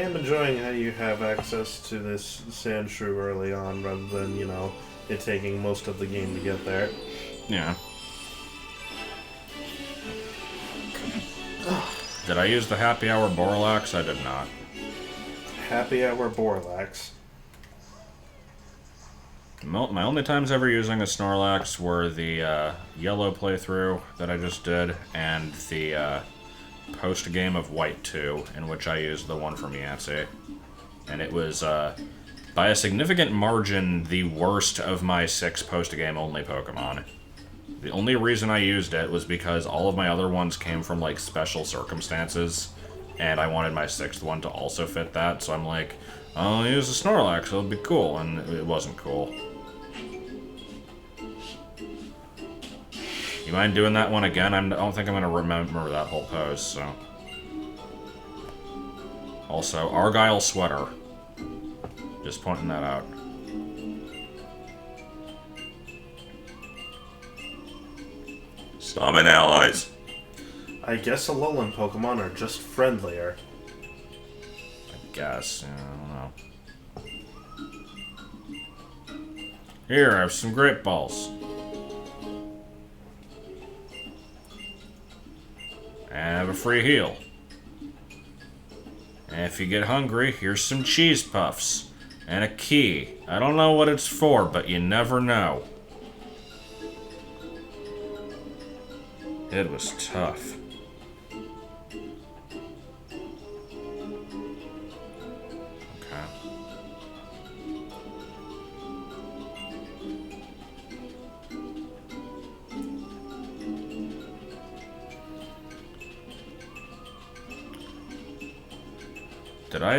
am enjoying how you have access to this sand shrew early on, rather than, you know, it taking most of the game to get there. Yeah. Did I use the Happy Hour Borlax? I did not. Happy Hour Borlax. My only times ever using a Snorlax were the yellow playthrough that I just did, and the post-game of White 2, in which I used the one from Yancey. And it was, by a significant margin, the worst of my 6 post-game only Pokemon. The only reason I used it was because all of my other ones came from, like, special circumstances, and I wanted my 6th one to also fit that, so I'm like, I'll use a Snorlax, it'll be cool, and it wasn't cool. You mind doing that one again? I don't think I'm going to remember that whole pose, so... Also, Argyle Sweater. Just pointing that out. Summon allies. I guess Alolan Pokemon are just friendlier. I guess, yeah, I don't know. Here, I have some Great Balls. And I have a free heal. And if you get hungry, here's some cheese puffs. And a key. I don't know what it's for, but you never know. It was tough. Okay. Did I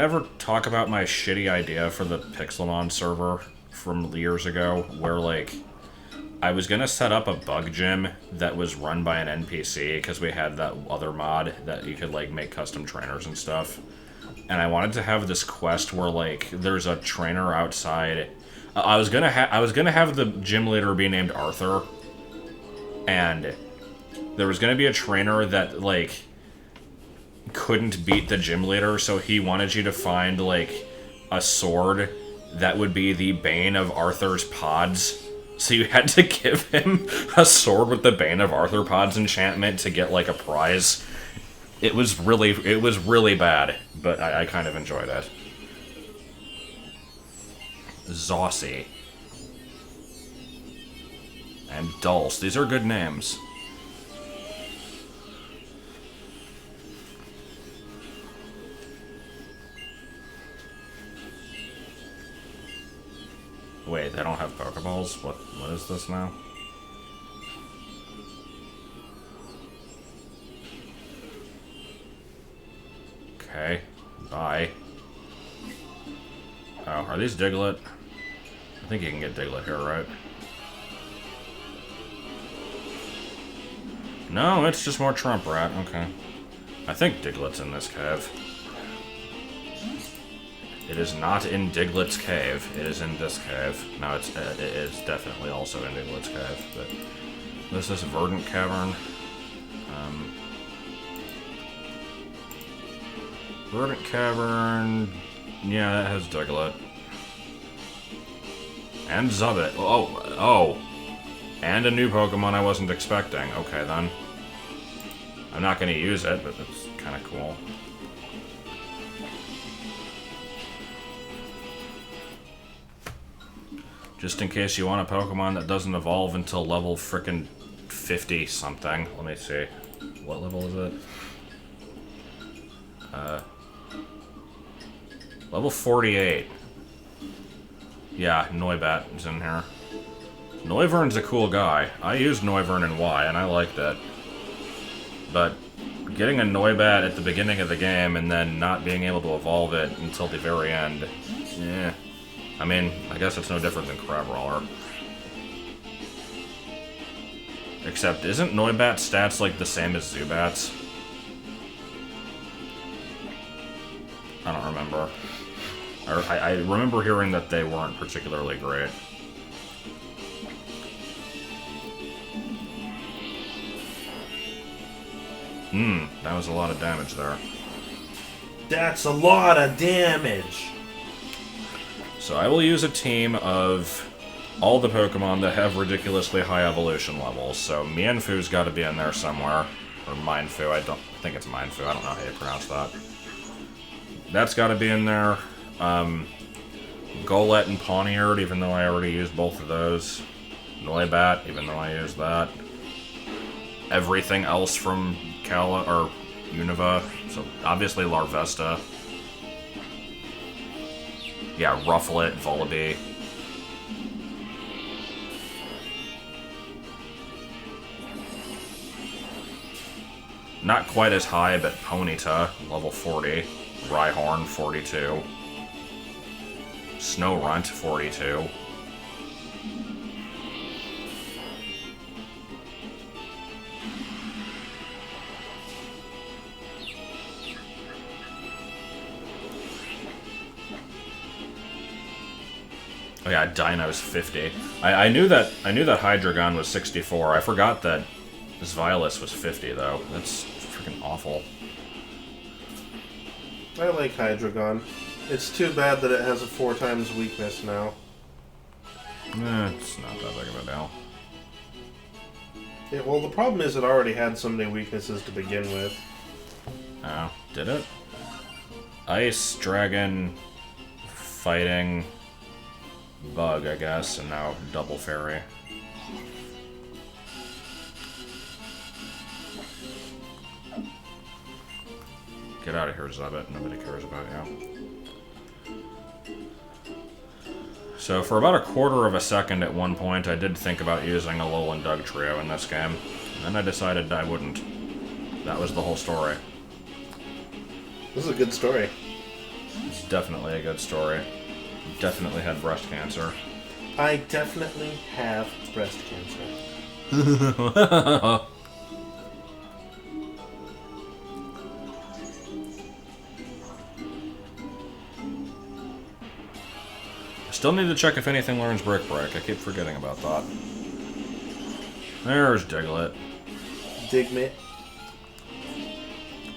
ever talk about my shitty idea for the Pixelmon server from years ago, where, like, I was gonna set up a bug gym that was run by an NPC, because we had that other mod that you could, like, make custom trainers and stuff. And I wanted to have this quest where, like, there's a trainer outside. I was gonna have the gym leader be named Arthur, and there was gonna be a trainer that, like, couldn't beat the gym leader, so he wanted you to find, like, a sword that would be the bane of Arthur's pods. So you had to give him a sword with the Bane of Arthur Pods enchantment to get, like, a prize. It was really bad, but I kind of enjoyed it. Zossie. And Dulce. These are good names. Wait, they don't have Pokeballs? What is this now? Okay, bye. Oh, are these Diglett? I think you can get Diglett here, right? No, it's just more Trump Rat, okay. I think Diglett's in this cave. It is not in Diglett's cave. It is in this cave. No, it is definitely also in Diglett's cave. But there's this verdant cavern. Verdant cavern. Yeah, that has Diglett. And Zubbit. Oh. And a new Pokemon I wasn't expecting. Okay, then. I'm not going to use it, but it's kind of cool. Just in case you want a Pokemon that doesn't evolve until level frickin' 50-something. Let me see. What level is it? Level 48. Yeah, Noibat is in here. Noivern's a cool guy. I used Noivern in Y, and I liked it. But getting a Noibat at the beginning of the game and then not being able to evolve it until the very end, yeah. I mean, I guess it's no different than Crabrawler. Except, isn't Noibat's stats, like, the same as Zubat's? I don't remember. I remember hearing that they weren't particularly great. That was a lot of damage there. That's a lot of damage. So I will use a team of all the Pokemon that have ridiculously high evolution levels. So Mienfu's got to be in there somewhere. Or Mienfu, I think it's Mienfu, I don't know how you pronounce that. That's got to be in there. Golett and Pawniard, even though I already used both of those. Noibat, even though I used that. Everything else from Unova. So obviously Larvesta. Yeah, Rufflet, Vullaby. Not quite as high, but Ponyta, level 40. Rhyhorn, 42. Snorunt, 42. Oh yeah, Dino's 50. I knew that Hydreigon was 64. I forgot that this Violus was 50 though. That's freaking awful. I like Hydreigon. It's too bad that it has a 4 times weakness now. It's not that big of a deal. Yeah, well, the problem is it already had so many weaknesses to begin with. Oh, did it? Ice, Dragon, Fighting, Bug, I guess, and now Double Fairy. Get out of here, Zubbit. Nobody cares about you. So for about a quarter of a second at one point, I did think about using a Alolan Dugtrio in this game. And then I decided I wouldn't. That was the whole story. This is a good story. It's definitely a good story. Definitely had breast cancer. I definitely have breast cancer. Still need to check if anything learns Brick Break. I keep forgetting about that. There's Diglett. Digmit.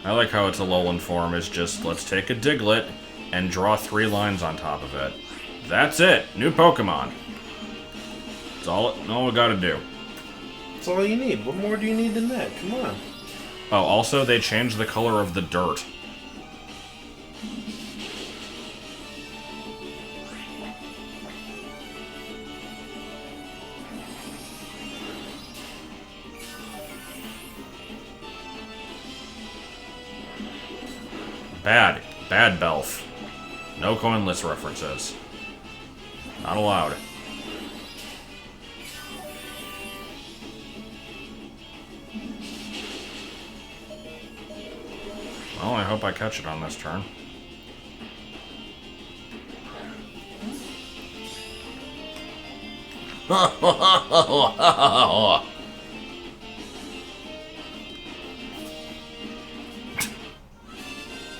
I like how its Alolan form is just, let's take a Diglett and draw 3 lines on top of it. That's it! New Pokemon! That's all we gotta do. That's all you need. What more do you need than that? Come on. Oh, also, they changed the color of the dirt. Bad Belf. No coinless references. Not allowed. Well, I hope I catch it on this turn.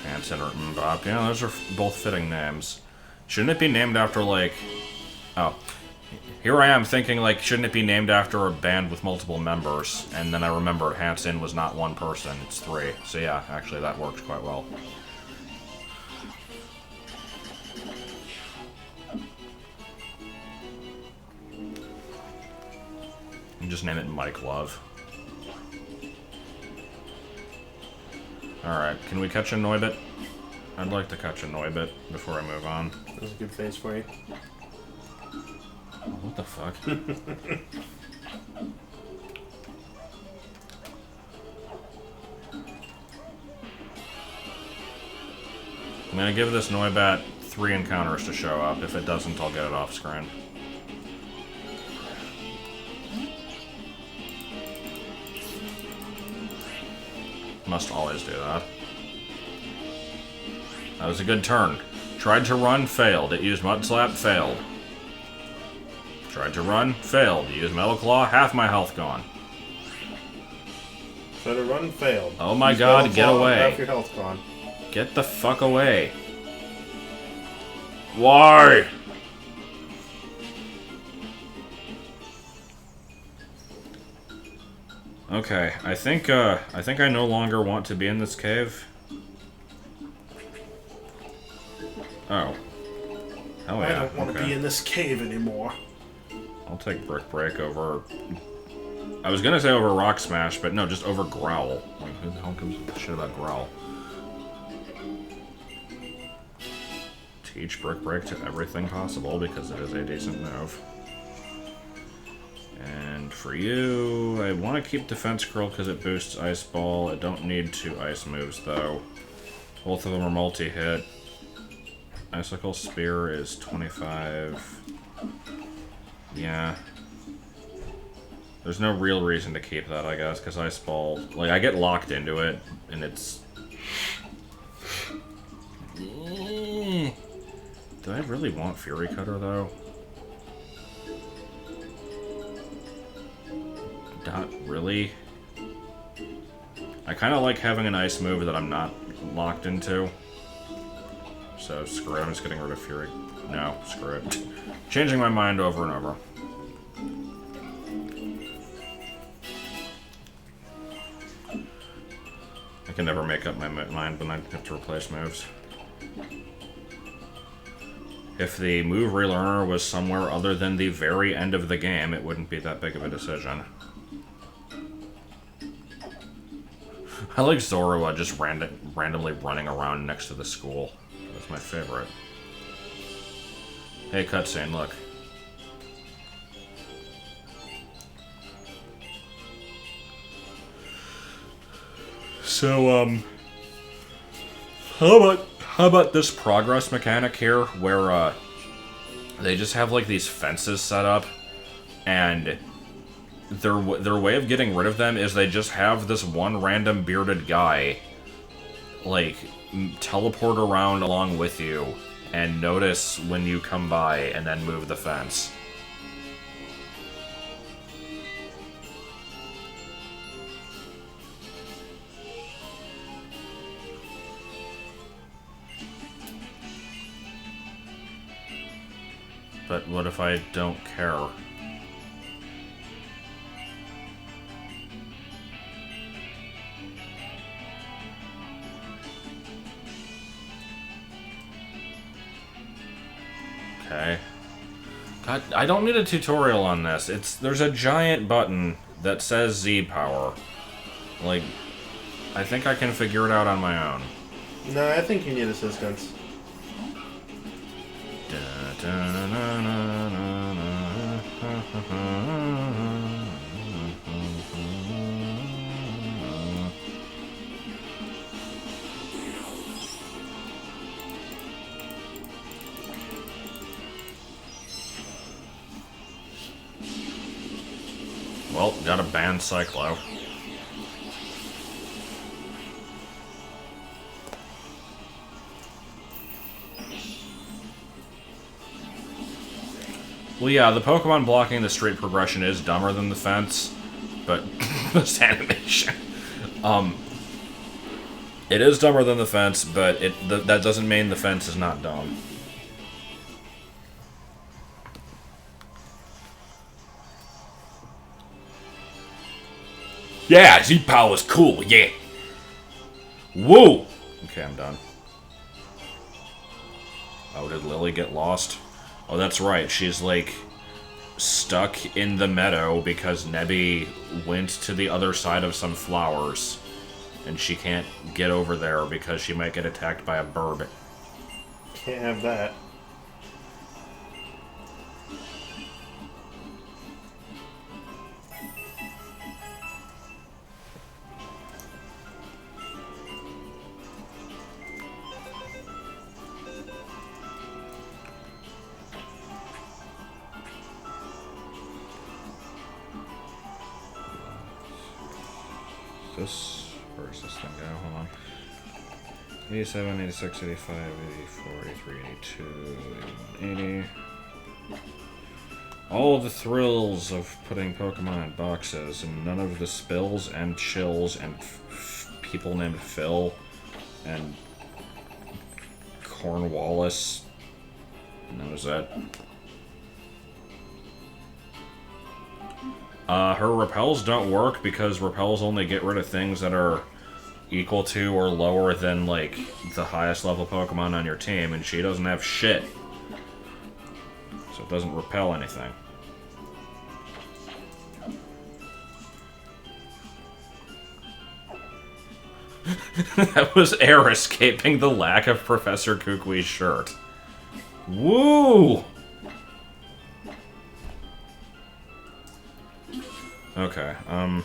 Hanson or Mbop. Yeah, those are both fitting names. Shouldn't it be named after, like... Oh. Here I am thinking, like, shouldn't it be named after a band with multiple members? And then I remembered Hanson was not one person, it's 3. So yeah, actually that works quite well. And just name it Mike Love. Alright, can we catch a Noibit? I'd like to catch a Noibit before I move on. That's a good face for you. Oh, what the fuck? I'm gonna give this Noibat 3 encounters to show up. If it doesn't, I'll get it off screen. Must always do that. That was a good turn. Tried to run, failed. It used Mud Slap, failed. Tried to run, failed. Used Metal Claw, half my health gone. Tried to run, failed. Oh my Use god, Metal get Claw, away. half your health gone. Get the fuck away. Why? Okay, I think I no longer want to be in this cave. Oh. Oh I yeah. don't want to be in this cave anymore. I'll take Brick Break over... I was gonna say over Rock Smash, but no, just over Growl. Like, who the hell gives a shit about Growl? Teach Brick Break to everything possible, because it is a decent move. And for you, I want to keep Defense Curl because it boosts Ice Ball. I don't need 2 ice moves, though. Both of them are multi-hit. Icicle Spear is 25. Yeah. There's no real reason to keep that, I guess, because Ice Ball... Like, I get locked into it, and it's... Do I really want Fury Cutter, though? Not really. I kind of like having an ice move that I'm not locked into. So, screw it. I'm just getting rid of Fury. No, screw it. Changing my mind over and over. I can never make up my mind when I have to replace moves. If the move relearner was somewhere other than the very end of the game, it wouldn't be that big of a decision. I like Zorua just randomly running around next to the school. That's my favorite. Hey, cutscene, look. So, how about this progress mechanic here, where, they just have, like, these fences set up, and their way of getting rid of them is they just have this one random bearded guy, like, teleport around along with you, and notice when you come by, and then move the fence. But what if I don't care? Okay. God, I don't need a tutorial on this. There's a giant button that says Z power. Like, I think I can figure it out on my own. No, I think you need assistance. Well, gotta ban Cyclo. Well, yeah, the Pokemon blocking the straight progression is dumber than the fence, but this animation. It is dumber than the fence, but that doesn't mean the fence is not dumb. Yeah, Z-Power is cool, yeah. Woo! Okay, I'm done. Oh, did Lily get lost? Oh, that's right. She's, like, stuck in the meadow because Nebby went to the other side of some flowers. And she can't get over there because she might get attacked by a bird. Can't have that. Where's this thing go? Hold on. 87, 86, 85, 84, 83, 82, 80. All the thrills of putting Pokemon in boxes, and none of the spills and chills and people named Phil and Cornwallis. And that was that. Her repels don't work because repels only get rid of things that are equal to or lower than, like, the highest level Pokemon on your team, and she doesn't have shit. So it doesn't repel anything. That was air escaping the lack of Professor Kukui's shirt. Woo! Okay, I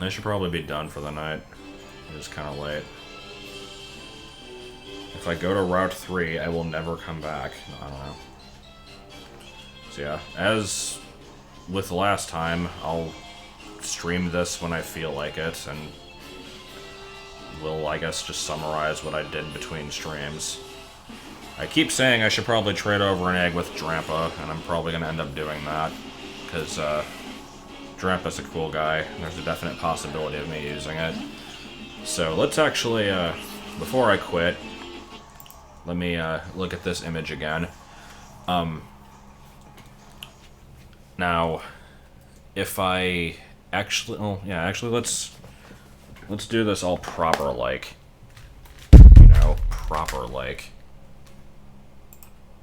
should probably be done for the night. It's kind of late. If I go to Route 3, I will never come back. I don't know. So yeah, as with last time, I'll stream this when I feel like it, and will, I guess, just summarize what I did between streams. I keep saying I should probably trade over an egg with Drampa, and I'm probably going to end up doing that, because Drampa's a cool guy, and there's a definite possibility of me using it. So let's actually, before I quit, let me look at this image again. Now, if I actually, oh yeah, actually let's do this all proper like, you know, proper like.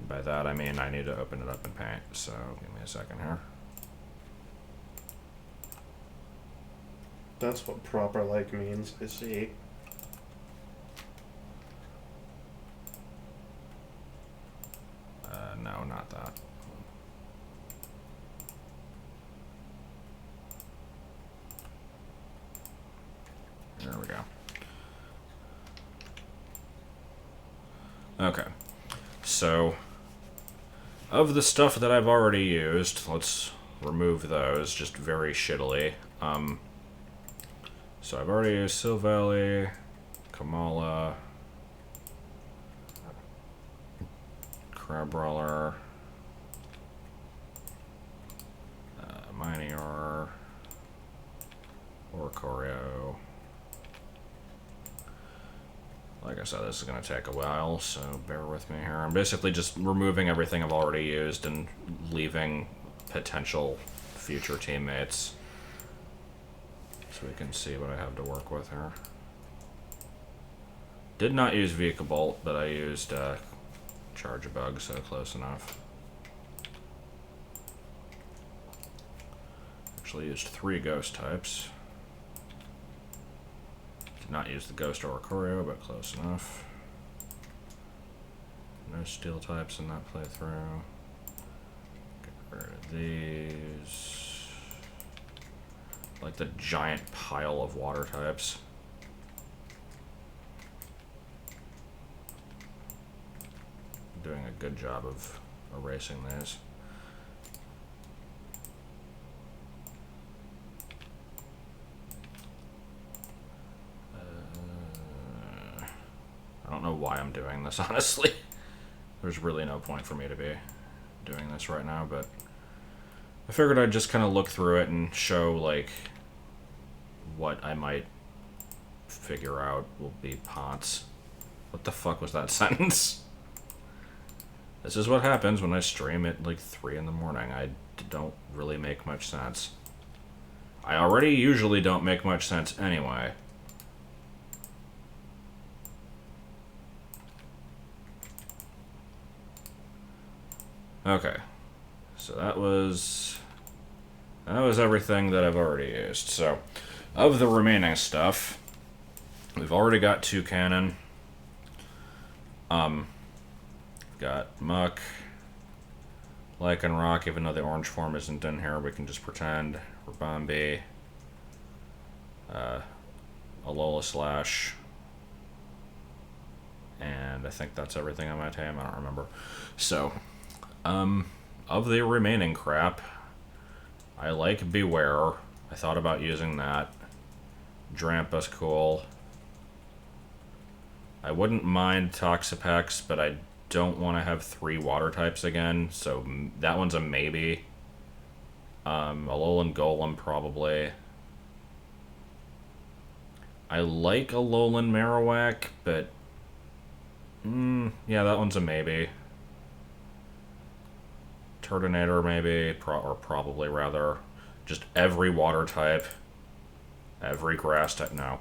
By that I mean I need to open it up in Paint, so give me a second here. That's what proper like means, I see. No, not that. There we go. Okay. So, of the stuff that I've already used, let's remove those just very shittily. So I've already used Silvally, Kamala, Crabrawler, Minior, Oricorio. Like I said, this is going to take a while, so bear with me here. I'm basically just removing everything I've already used and leaving potential future teammates. So we can see what I have to work with here. Did not use Vikavolt, but I used Charge-a-Bug, so close enough. Actually used 3 ghost types. Did not use the Ghost Oricorio, but close enough. No steel types in that playthrough. Get rid of these. Like the giant pile of water types. Doing a good job of erasing these. I don't know why I'm doing this, honestly. There's really no point for me to be doing this right now, but I figured I'd just kind of look through it and show, like, what I might figure out will be Ponce. What the fuck was that sentence? This is what happens when I stream at, like, 3 in the morning. I don't really make much sense. I already usually don't make much sense anyway. Okay. So that was everything that I've already used. So, of the remaining stuff, we've already got 2 cannon. Got Muck, Lycanroc, even though the orange form isn't in here, we can just pretend. Rabambi, Alola Slash, and I think that's everything on my team. I don't remember. So, of the remaining crap, I like Beware. I thought about using that. Drampa's cool. I wouldn't mind Toxapex, but I don't want to have 3 water types again, so that one's a maybe. Alolan Golem, probably. I like Alolan Marowak, but yeah, that one's a maybe. Turtonator, maybe, or probably, rather. Just every water type. Every grass type. No.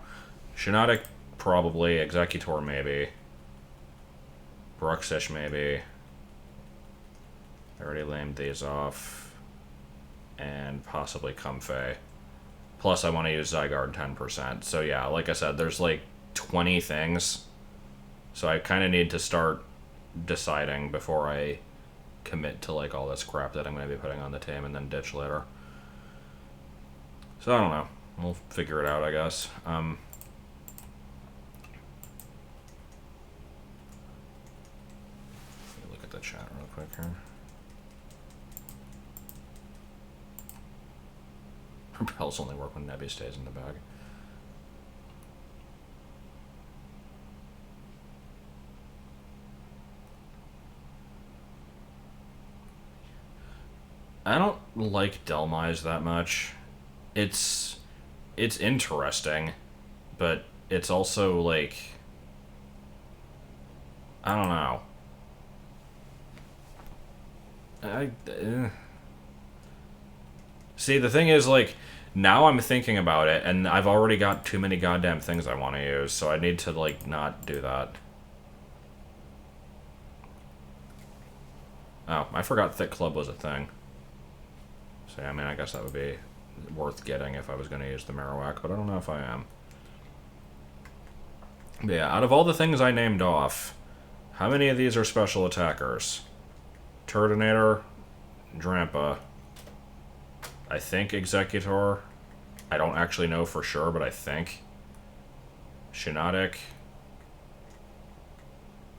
Shiinotic, probably. Executor, maybe. Bruxish, maybe. I already named these off. And possibly Comfey. Plus, I want to use Zygarde 10%. So yeah, like I said, there's like 20 things. So I kind of need to start deciding before I commit to like all this crap that I'm going to be putting on the team and then ditch later. So I don't know. We'll figure it out, I guess. Look at the chat real quick here. Repels only work when Nebby stays in the bag. I don't like Delmise that much. It's interesting, but it's also like, I don't know. See, the thing is, like, now I'm thinking about it, and I've already got too many goddamn things I want to use, so I need to, like, not do that. Oh, I forgot Thick Club was a thing. So, I mean, I guess that would be worth getting if I was going to use the Marowak, but I don't know if I am. But yeah, out of all the things I named off, how many of these are special attackers? Turtonator, Drampa, I think Executor. I don't actually know for sure, but I think. Shiinotic.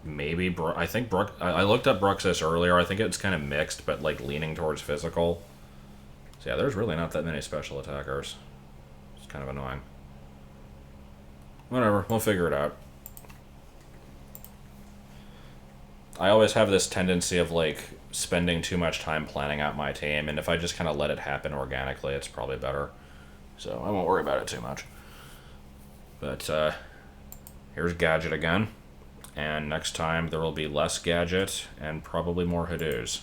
Maybe I think I looked up Bruxish earlier. I think it's kind of mixed, but like leaning towards physical. So yeah, there's really not that many special attackers. It's kind of annoying. Whatever, we'll figure it out. I always have this tendency of like spending too much time planning out my team, and if I just kind of let it happen organically, it's probably better. So I won't worry about it too much. But here's Gadget again. And next time there will be less Gadget and probably more Hadoos.